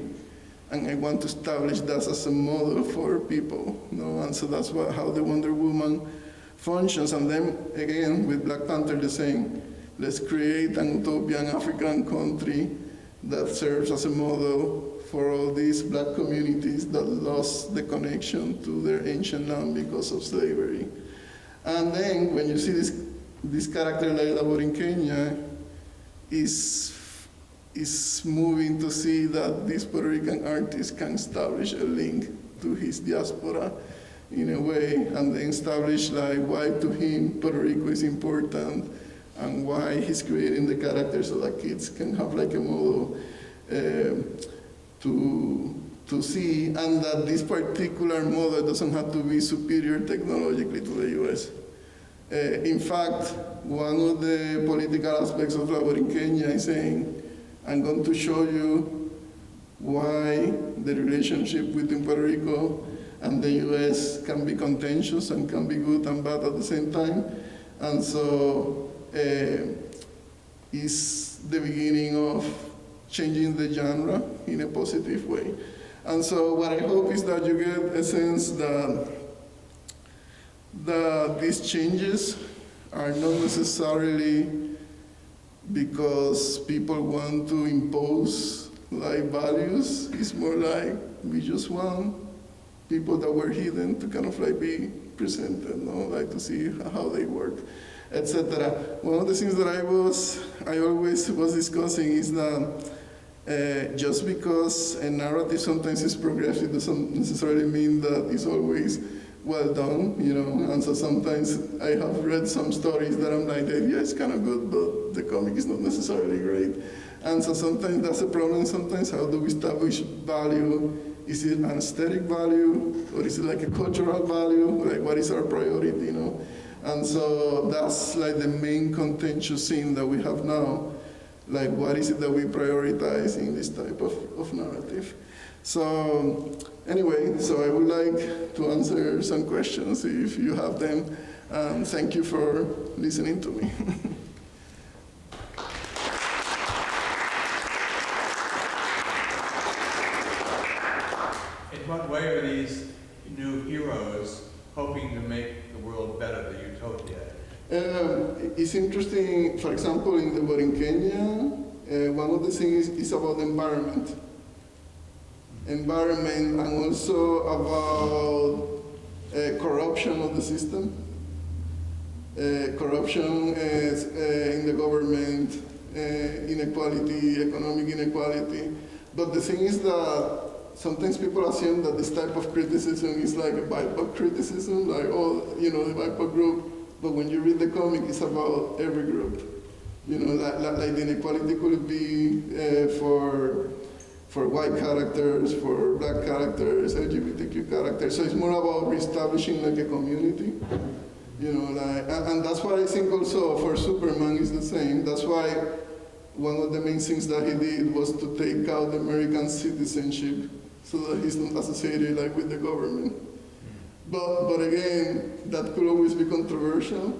and I want to establish that as a model for people. And so that's how the Wonder Woman functions. And then again, with Black Panther, the same. Let's create an utopian African country that serves as a model for all these Black communities that lost the connection to their ancient land because of slavery. And then when you see this character like Borinqueña is moving to see that this Puerto Rican artist can establish a link to his diaspora in a way, and then establish like why to him Puerto Rico is important, and why he's creating the character so that kids can have like a model to see, and that this particular model doesn't have to be superior technologically to the US. In fact, one of the political aspects of La Borinqueña is saying, I'm going to show you why the relationship between Puerto Rico and the US can be contentious and can be good and bad at the same time. And so it's the beginning of changing the genre in a positive way. And so what I hope is that you get a sense that these changes are not necessarily because people want to impose like values. It's more like we just want people that were hidden to kind of like be presented, like to see how they work, etc. One of the things that I always was discussing is that just because a narrative sometimes is progressive doesn't necessarily mean that it's always well done, and so sometimes I have read some stories that I'm like, yeah, it's kind of good, but the comic is not necessarily great. And so sometimes that's a problem. Sometimes how do we establish value? Is it an aesthetic value, or is it like a cultural value? Like, what is our priority, And so that's like the main contentious thing that we have now. Like, what is it that we prioritize in this type of narrative? So anyway, so I would like to answer some questions if you have them. Thank you for listening to me. In what way are these new heroes hoping to make the world better, the utopia? It's interesting, for example, in the Borinqueña, one of the things is about the environment, and also about corruption of the system, corruption in the government, inequality, economic inequality. But the thing is that sometimes people assume that this type of criticism is like a BIPOC criticism, like, the BIPOC group. But when you read the comic, it's about every group. Like the inequality could be for white characters, for Black characters, LGBTQ characters. So it's more about reestablishing like a community. And that's why I think also for Superman is the same. That's why one of the main things that he did was to take out American citizenship so that he's not associated like with the government. But again, that could always be controversial.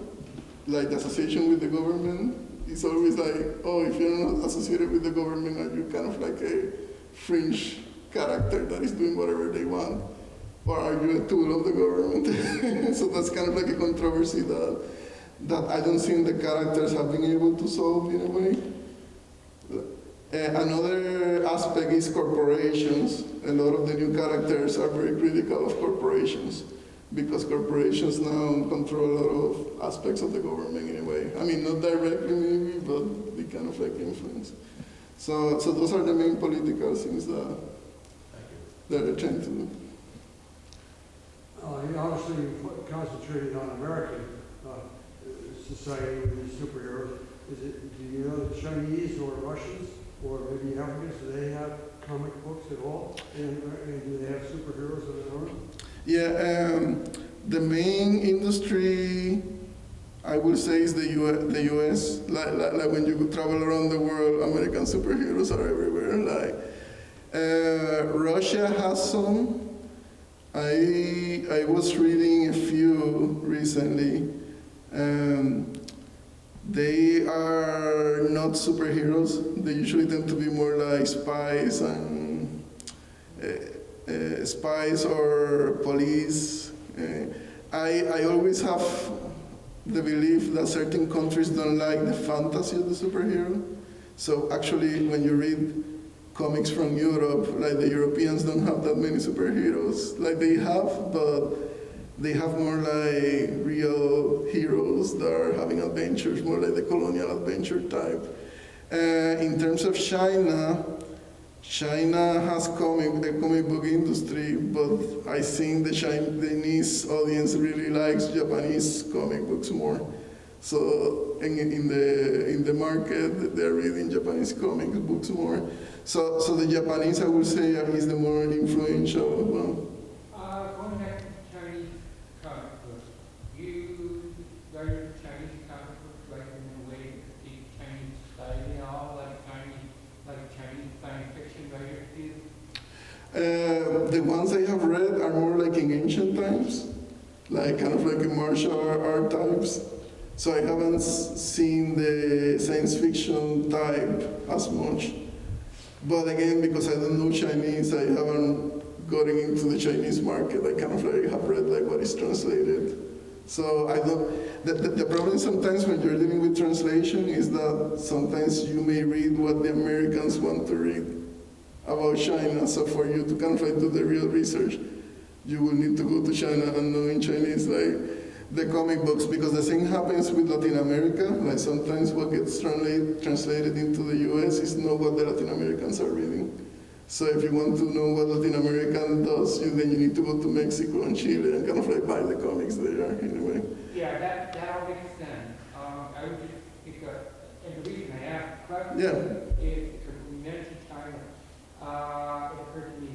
Like the association with the government is always like, oh, if you're not associated with the government, are you kind of like a fringe character that is doing whatever they want? Or are you a tool of the government? So that's kind of like a controversy that I don't think the characters have been able to solve in a way. Another aspect is corporations. A lot of the new characters are very critical of corporations because corporations now control a lot of aspects of the government in a way. I mean, not directly maybe, but they kind of like influence. So those are the main political things that they're trying to do. You obviously concentrated on American society with superheroes. Do you know the Chinese or Russians or maybe Africans, do they have comic books at all? And do they have superheroes of their own? Yeah, The main industry, I would say, is the US. Like when you travel around the world, American superheroes are everywhere. Russia has some. I was reading a few recently. They are not superheroes. They usually tend to be more like spies and spies or police. I always have the belief that certain countries don't like the fantasy of the superhero. So actually, when you read comics from Europe, like the Europeans don't have that many superheroes. Like they have, but they have more like real heroes that are having adventures, more like the colonial adventure type. In terms of China, China has the comic book industry, but I think the Chinese audience really likes Japanese comic books more. So in the market, they're reading Japanese comic books more. So the Japanese, I would say, is the more influential one. Going back to Chinese comic books, you write Chinese comic books like in a way to critique Chinese society and all, like Chinese science fiction writers do? The ones I have read are more like in ancient times, like kind of like in martial art types. So I haven't seen the science fiction type as much. But again, because I don't know Chinese, I haven't gotten into the Chinese market. I kind of like have read like what is translated. So I don't, the problem sometimes when you're dealing with translation is that sometimes you may read what the Americans want to read about China. So for you to kind of like do the real research, you will need to go to China and know in Chinese like the comic books, because the same happens with Latin America. Like sometimes what gets translated into the US is not what the Latin Americans are reading. So if you want to know what Latin American does, then you need to go to Mexico and Chile and kind of like buy the comics there anyway. Yeah, that all makes sense. I would just pick up, and the reason I asked the question Yeah. is because we mentioned China. It occurred to me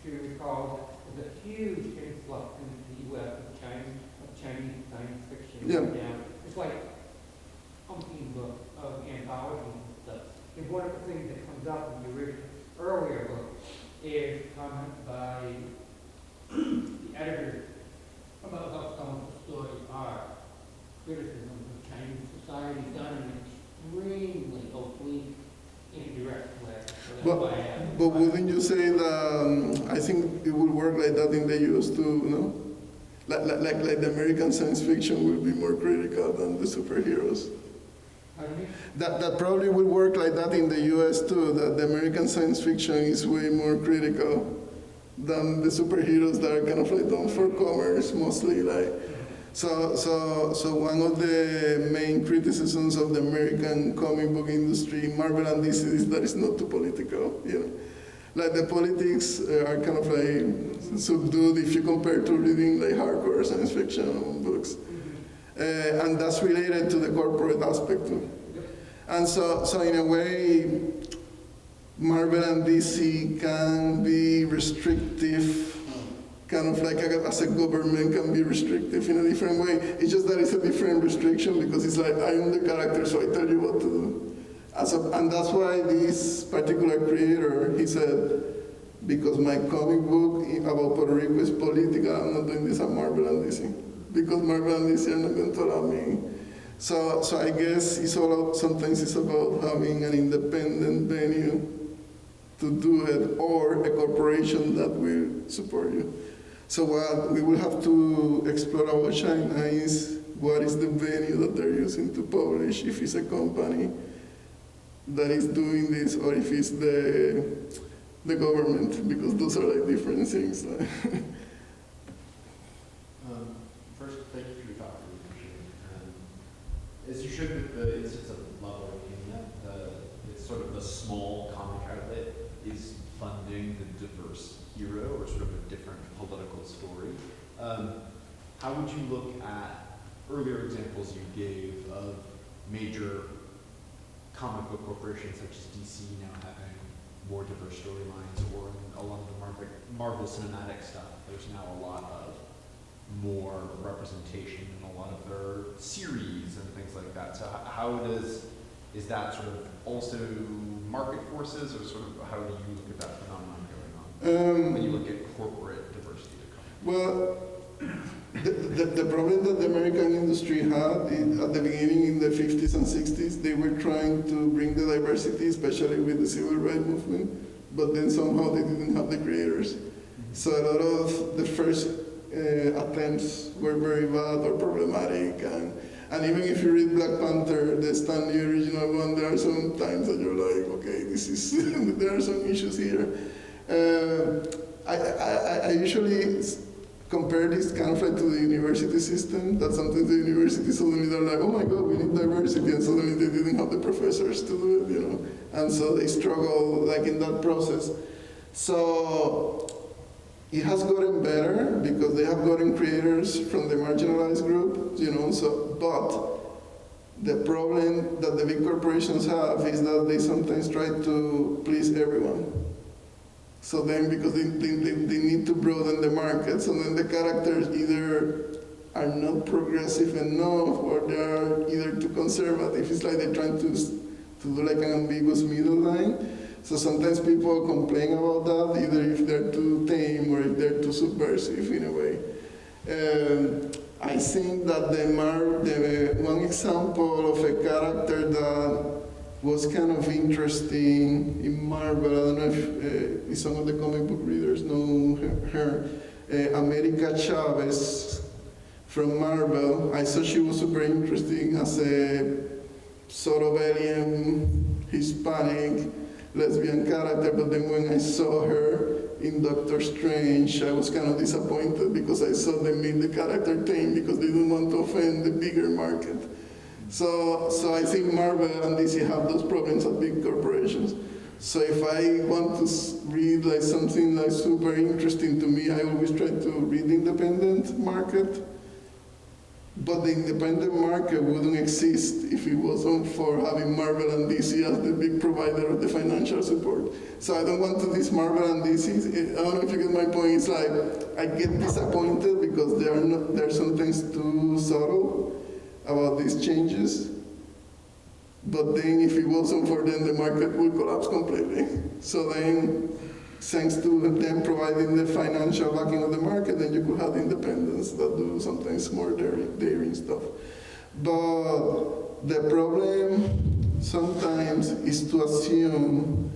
to recall that there's a huge influx into the U.S. of Chinese science fiction. Yeah. Now, it's like umpteen books of anthologies and stuff. And one of the things that comes up in the earlier book is comment by the editor about how some of the stories are criticism of Chinese society done in an extremely oblique, indirect way. So that's why I asked. But wouldn't you say that I think it would work like that in the US too, no? Like the American science fiction will be more critical than the superheroes. Pardon me? That probably would work like that in the US too, that the American science fiction is way more critical than the superheroes that are kind of like done for commerce mostly. Like, so one of the main criticisms of the American comic book industry, Marvel and DC, is that it's not too political, you know. Like the politics are kind of like subdued if you compare to reading like hardcore science fiction books. And that's related to the corporate aspect too. And so in a way, Marvel and DC can be restrictive, kind of like as a government can be restrictive in a different way. It's just that it's a different restriction because it's like, I am the character, so I tell you what to do. And that's why this particular creator, he said, because my comic book about Puerto Rico is political, I'm not doing this at Marvel and DC. Because Marvel and DC are not going to allow me. So I guess sometimes it's about having an independent venue to do it, or a corporation that will support you. So what we will have to explore about China is what is the venue that they're using to publish, if it's a company that is doing this, or if it's the government, because those are like different things. First, thank you for your talk, really appreciate it. As you showed with the instance of leveling, it's sort of the small comic outlet is funding the diverse hero, or sort of a different political story. How would you look at earlier examples you gave of major comic book corporations such as DC now having more diverse storylines, or a lot of the Marvel cinematic stuff, there's now a lot of more representation in a lot of their series and things like that. So is that sort of also market forces, or sort of how do you look at that phenomenon going on when you look at corporate diversity? Well, the problem that the American industry had at the beginning in the 50s and 60s, they were trying to bring the diversity, especially with the civil rights movement, but then somehow they didn't have the creators. So a lot of the first attempts were very bad or problematic, and even if you read Black Panther, the Stan Lee original one, there are some times that you're like, okay, this is there are some issues here. I usually compare this kind of like to the university system, that sometimes the university suddenly they're like, oh my God, we need diversity, and suddenly they didn't have the professors to do it, and so they struggle like in that process. So it has gotten better because they have gotten creators from the marginalized group, but the problem that the big corporations have is that they sometimes try to please everyone. So then, because they need to broaden the market, so then the characters either are not progressive enough or they are either too conservative. It's like they're trying to do like an ambiguous middle line. So sometimes people complain about that, either if they're too tame or if they're too subversive in a way. I think that the one example of a character that was kind of interesting in Marvel, I don't know if some of the comic book readers know her, America Chavez from Marvel. I thought she was super interesting as a sort of alien, Hispanic, lesbian character, but then when I saw her in Doctor Strange, I was kind of disappointed because I saw they made the character tame because they didn't want to offend the bigger market. So I think Marvel and DC have those problems at big corporations. So if I want to read like something like super interesting to me, I always try to read the independent market. But the independent market wouldn't exist if it wasn't for having Marvel and DC as the big provider of the financial support. So I don't want to diss Marvel and DC. I don't know if you get my point. It's like I get disappointed because they're sometimes too subtle about these changes. But then if it wasn't for them, the market would collapse completely. So then, thanks to them providing the financial backing of the market, then you could have independents that do sometimes more daring stuff. But the problem sometimes is to assume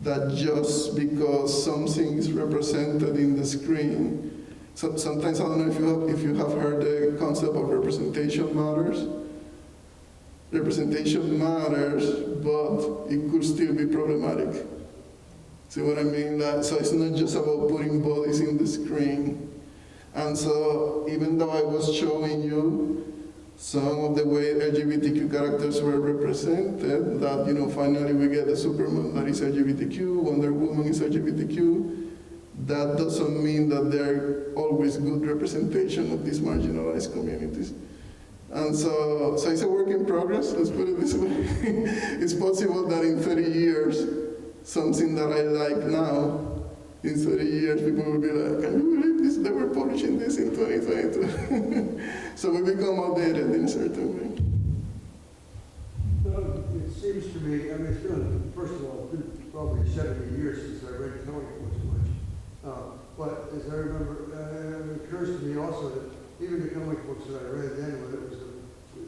that just because something is represented in the screen, sometimes I don't know if you have heard the concept of representation matters. Representation matters, but it could still be problematic. See what I mean? So it's not just about putting bodies in the screen. And so even though I was showing you some of the way LGBTQ characters were represented, that finally we get a Superman that is LGBTQ, Wonder Woman is LGBTQ, that doesn't mean that they're always good representation of these marginalized communities. And so it's a work in progress, let's put it this way. It's possible that in 30 years, something that I like now, in 30 years, people will be like, can you believe this? They were publishing this in 2022. So we become outdated in a certain way. It seems to me, I mean, it's been, first of all, it's been probably 70 years since I read comic books much. But as I remember, it occurs to me also that even the comic books that I read then,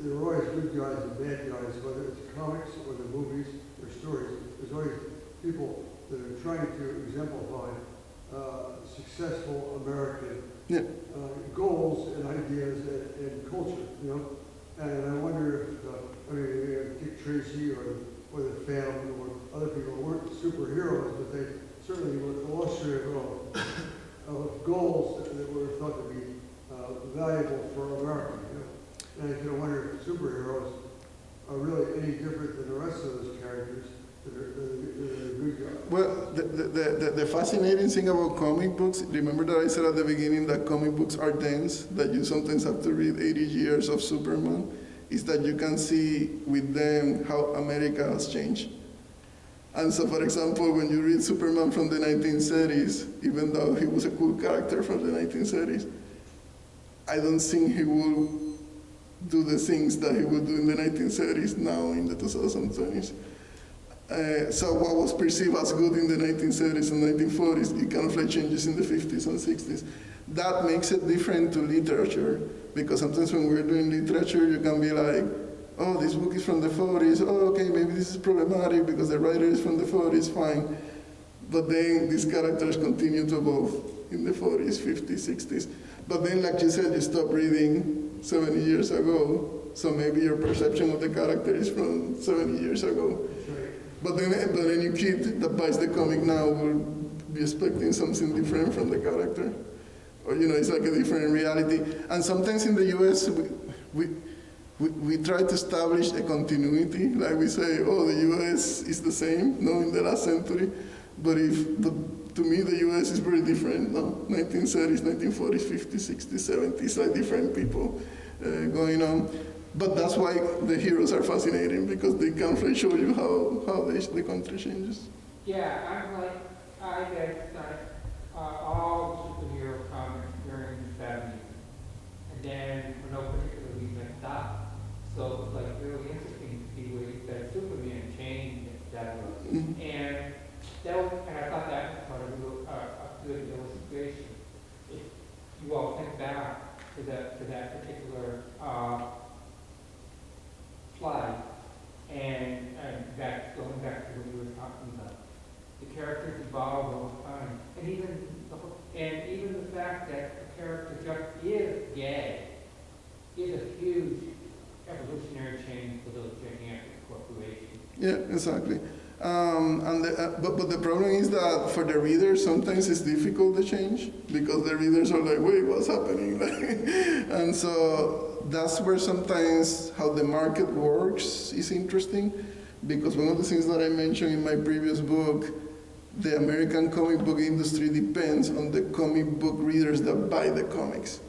there were always good guys and bad guys, whether it's comics or the movies or stories. There's always people that are trying to exemplify successful American goals and ideas and culture, And I wonder if, Dick Tracy or the family or other people weren't superheroes, but they certainly were illustrative of goals that were thought to be valuable for America. And I kind of wonder if superheroes are really any different than the rest of those characters that are good guys. Well, the fascinating thing about comic books, remember that I said at the beginning that comic books are dense, that you sometimes have to read 80 years of Superman, is that you can see with them how America has changed. And so, for example, when you read Superman from the 1930s, even though he was a cool character from the 1930s, I don't think he will do the things that he would do in the 1930s now in the 2020s. So what was perceived as good in the 1930s and 1940s, it kind of like changes in the 50s and 60s. That makes it different to literature, because sometimes when we're doing literature, you can be like, oh, this book is from the 40s, oh, okay, maybe this is problematic because the writer is from the 40s, fine. But then these characters continue to evolve in the 40s, 50s, 60s. But then, like you said, you stop reading 70 years ago, so maybe your perception of the character is from 70 years ago. But then any kid that buys the comic now will be expecting something different from the character. Or, it's like a different reality. And sometimes in the US, we try to establish a continuity. Like we say, oh, the US is the same, in the last century. But to me, the US is very different, 1930s, 1940s, 50s, 60s, 70s, like different people going on. But that's why the heroes are fascinating, because they can show you how the country changes. Yeah, I read all superhero comics during the 70s, and then for no particular reason I stopped. So it was like really interesting to see where that Superman changed, etc. Mm-hmm. And I thought that was part of a good illustration. If you all think back to that particular slide, and going back to what you were talking about, the characters evolve over time, and even the fact that the character just is gay is a huge evolutionary change for those gigantic corporations. Yeah, exactly. But the problem is that for the readers, sometimes it's difficult to change, because the readers are like, wait, what's happening? And so that's where sometimes how the market works is interesting, because one of the things that I mentioned in my previous book, the American comic book industry depends on the comic book readers that buy the comics.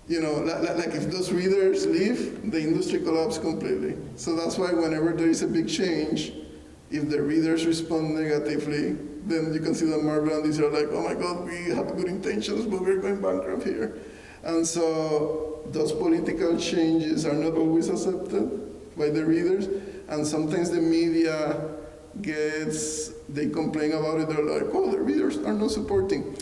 Like if those readers leave, the industry collapses completely. So that's why whenever there is a big change, if the readers respond negatively, then you can see that Marvel and DC are like, oh my God, we have good intentions, but we're going bankrupt here. And so those political changes are not always accepted by the readers. And sometimes the media they complain about it, they're like, oh, the readers are not supporting.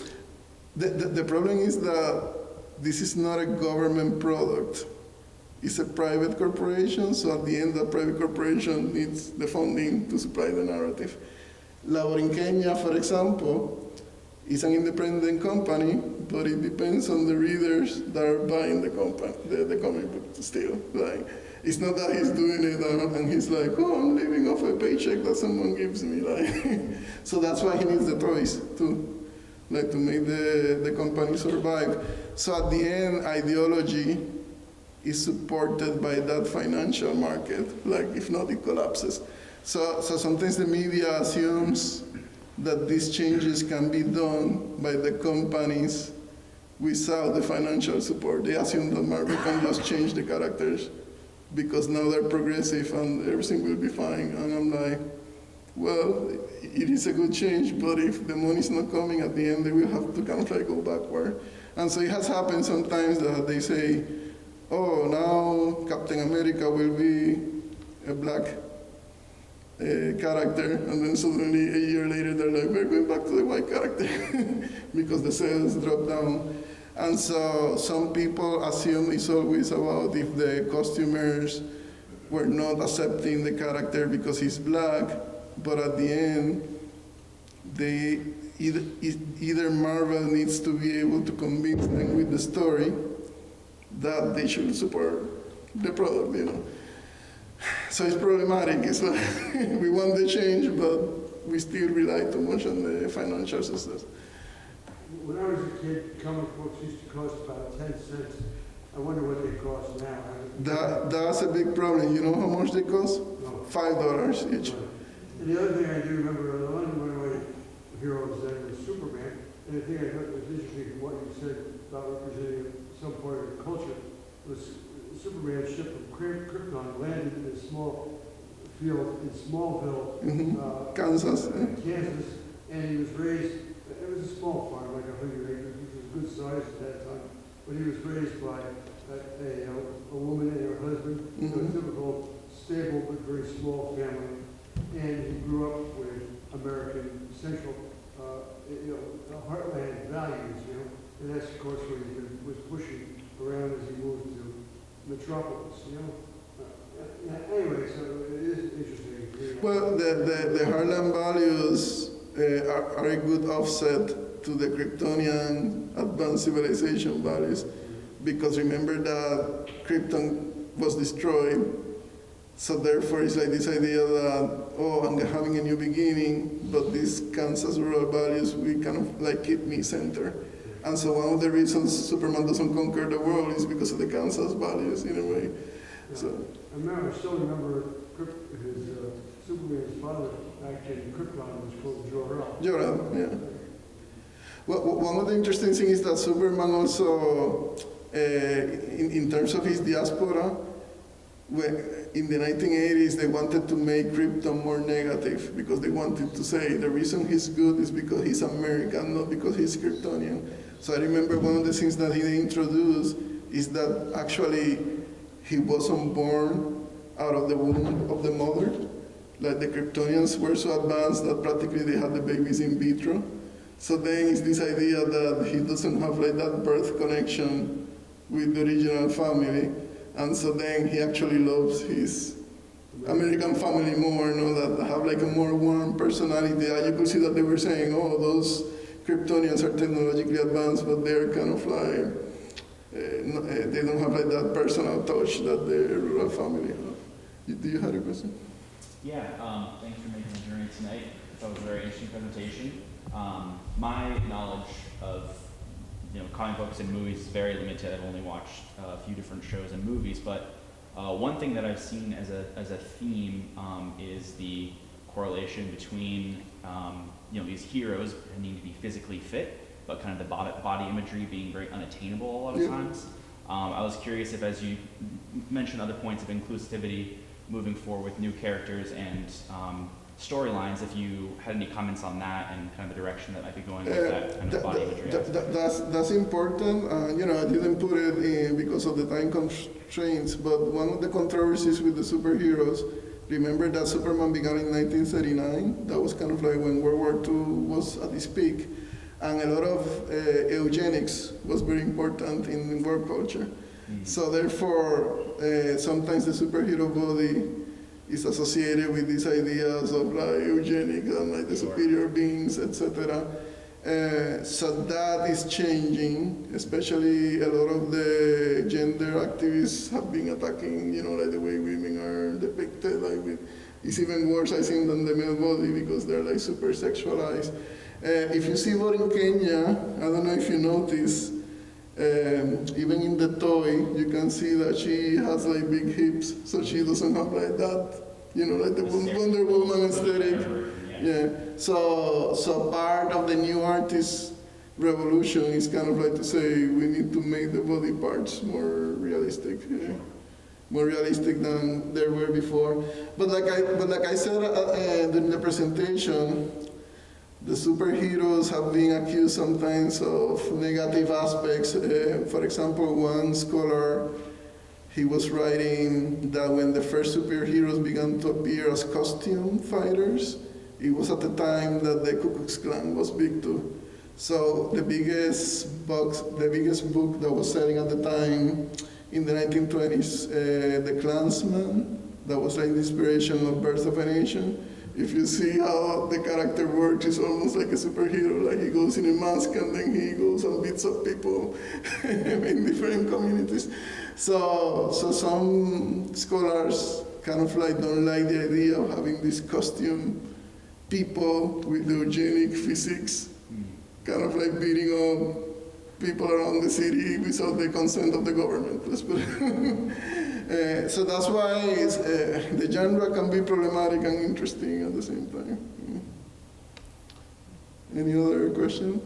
The problem is that this is not a government product. It's a private corporation, so at the end, the private corporation needs the funding to supply the narrative. Borinqueña, for example, is an independent company, but it depends on the readers that are buying the comic book still. Like, it's not that he's doing it and he's like, oh, I'm living off a paycheck that someone gives me. So that's why he needs the toys to make the company survive. So at the end, ideology is supported by that financial market. If not, it collapses. So sometimes the media assumes that these changes can be done by the companies without the financial support. They assume that Marvel can just change the characters because now they're progressive and everything will be fine. And I'm like, well, it is a good change, but if the money's not coming at the end, they will have to go backward. And so it has happened sometimes that they say, oh, now Captain America will be a black character, and then suddenly a year later they're like, we're going back to the white character because the sales drop down. And so some people assume it's always about if the costumers were not accepting the character because he's black, but at the end, either Marvel needs to be able to convince them with the story that they should support the product, So it's problematic. It's like we want the change, but we still rely too much on the financial success. When I was a kid, comic books used to cost about 10 cents. I wonder what they cost now. That's a big problem. You know how much they cost? No. $5 each. And the other thing I do remember, one of my heroes then was Superman. And the thing I thought was interesting from what you said about representing some part of the culture was Superman's ship from Krypton landed in a small field in Smallville, Kansas. Kansas, and he was raised. It was a small farm, like 100 acres, which was a good size at that time. but he was raised by a woman and her husband, a typical, stable but very small family, and he grew up with American central, heartland values, and that's of course what he was pushing around as he moved to Metropolis, Anyway, so it is interesting. Well, the Harlem values are a good offset to the Kryptonian advanced civilization values, because remember that Krypton was destroyed, so therefore it's like this idea that, I'm having a new beginning, but these Kansas rural values, we kind of like keep me center. And so one of the reasons Superman doesn't conquer the world is because of the Kansas values, in a way. So. I still remember his Superman's father back in Krypton was called Jor-El. Jor-El, yeah. Well, one of the interesting things is that Superman also, in terms of his diaspora, in the 1980s they wanted to make Krypton more negative, because they wanted to say the reason he's good is because he's American, not because he's Kryptonian. So I remember one of the things that he introduced is that actually he wasn't born out of the womb of the mother. Like the Kryptonians were so advanced that practically they had the babies in vitro. So then it's this idea that he doesn't have like that birth connection with the original family. And so then he actually loves his American family more, that have like a more warm personality. And you could see that they were saying, those Kryptonians are technologically advanced, but they're kind of like, they don't have like that personal touch that the rural family have. Do you have a question? Yeah, thanks for making the journey tonight. I thought it was a very interesting presentation. My knowledge of comic books and movies is very limited. I've only watched a few different shows and movies, but one thing that I've seen as a theme is the correlation between these heroes needing to be physically fit, but kind of the body imagery being very unattainable a lot of times. I was curious if, as you mentioned other points of inclusivity, moving forward with new characters and storylines, if you had any comments on that and kind of the direction that might be going with that kind of body imagery. That's important. I didn't put it in because of the time constraints, but one of the controversies with the superheroes, remember that Superman began in 1939? That was kind of like when World War II was at its peak. And a lot of eugenics was very important in world culture. So therefore, sometimes the superhero body is associated with these ideas of like eugenics and like the superior beings, etc. So that is changing, especially a lot of the gender activists have been attacking, like the way women are depicted. It's even worse, I think, than the male body because they're like super sexualized. If you see Borinqueña, I don't know if you notice, even in the toy, you can see that she has like big hips, so she doesn't have like that, like the Wonder Woman aesthetic. Yeah. So part of the new artist revolution is kind of like to say we need to make the body parts more realistic, more realistic than they were before. But like I said during the presentation, the superheroes have been accused sometimes of negative aspects. For example, one scholar, he was writing that when the first superheroes began to appear as costume fighters, it was at the time that the Ku Klux Klan was big too. So the biggest book that was selling at the time in the 1920s, The Klansman, that was like the inspiration of Birth of a Nation. If you see how the character works, it's almost like a superhero, like he goes in a mask and then he goes and beats up people in different communities. So some scholars kind of like don't like the idea of having these costume people with the eugenic physics, kind of like beating up people around the city without the consent of the government, let's put it. So that's why the genre can be problematic and interesting at the same time. Any other question?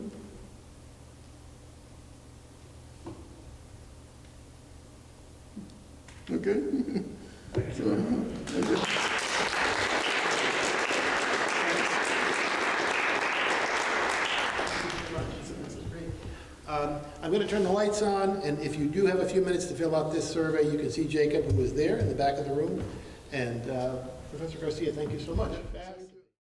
Okay. I'm going to turn the lights on, and if you do have a few minutes to fill out this survey, you can see Jacob, who was there in the back of the room. And Professor Garcia, thank you so much.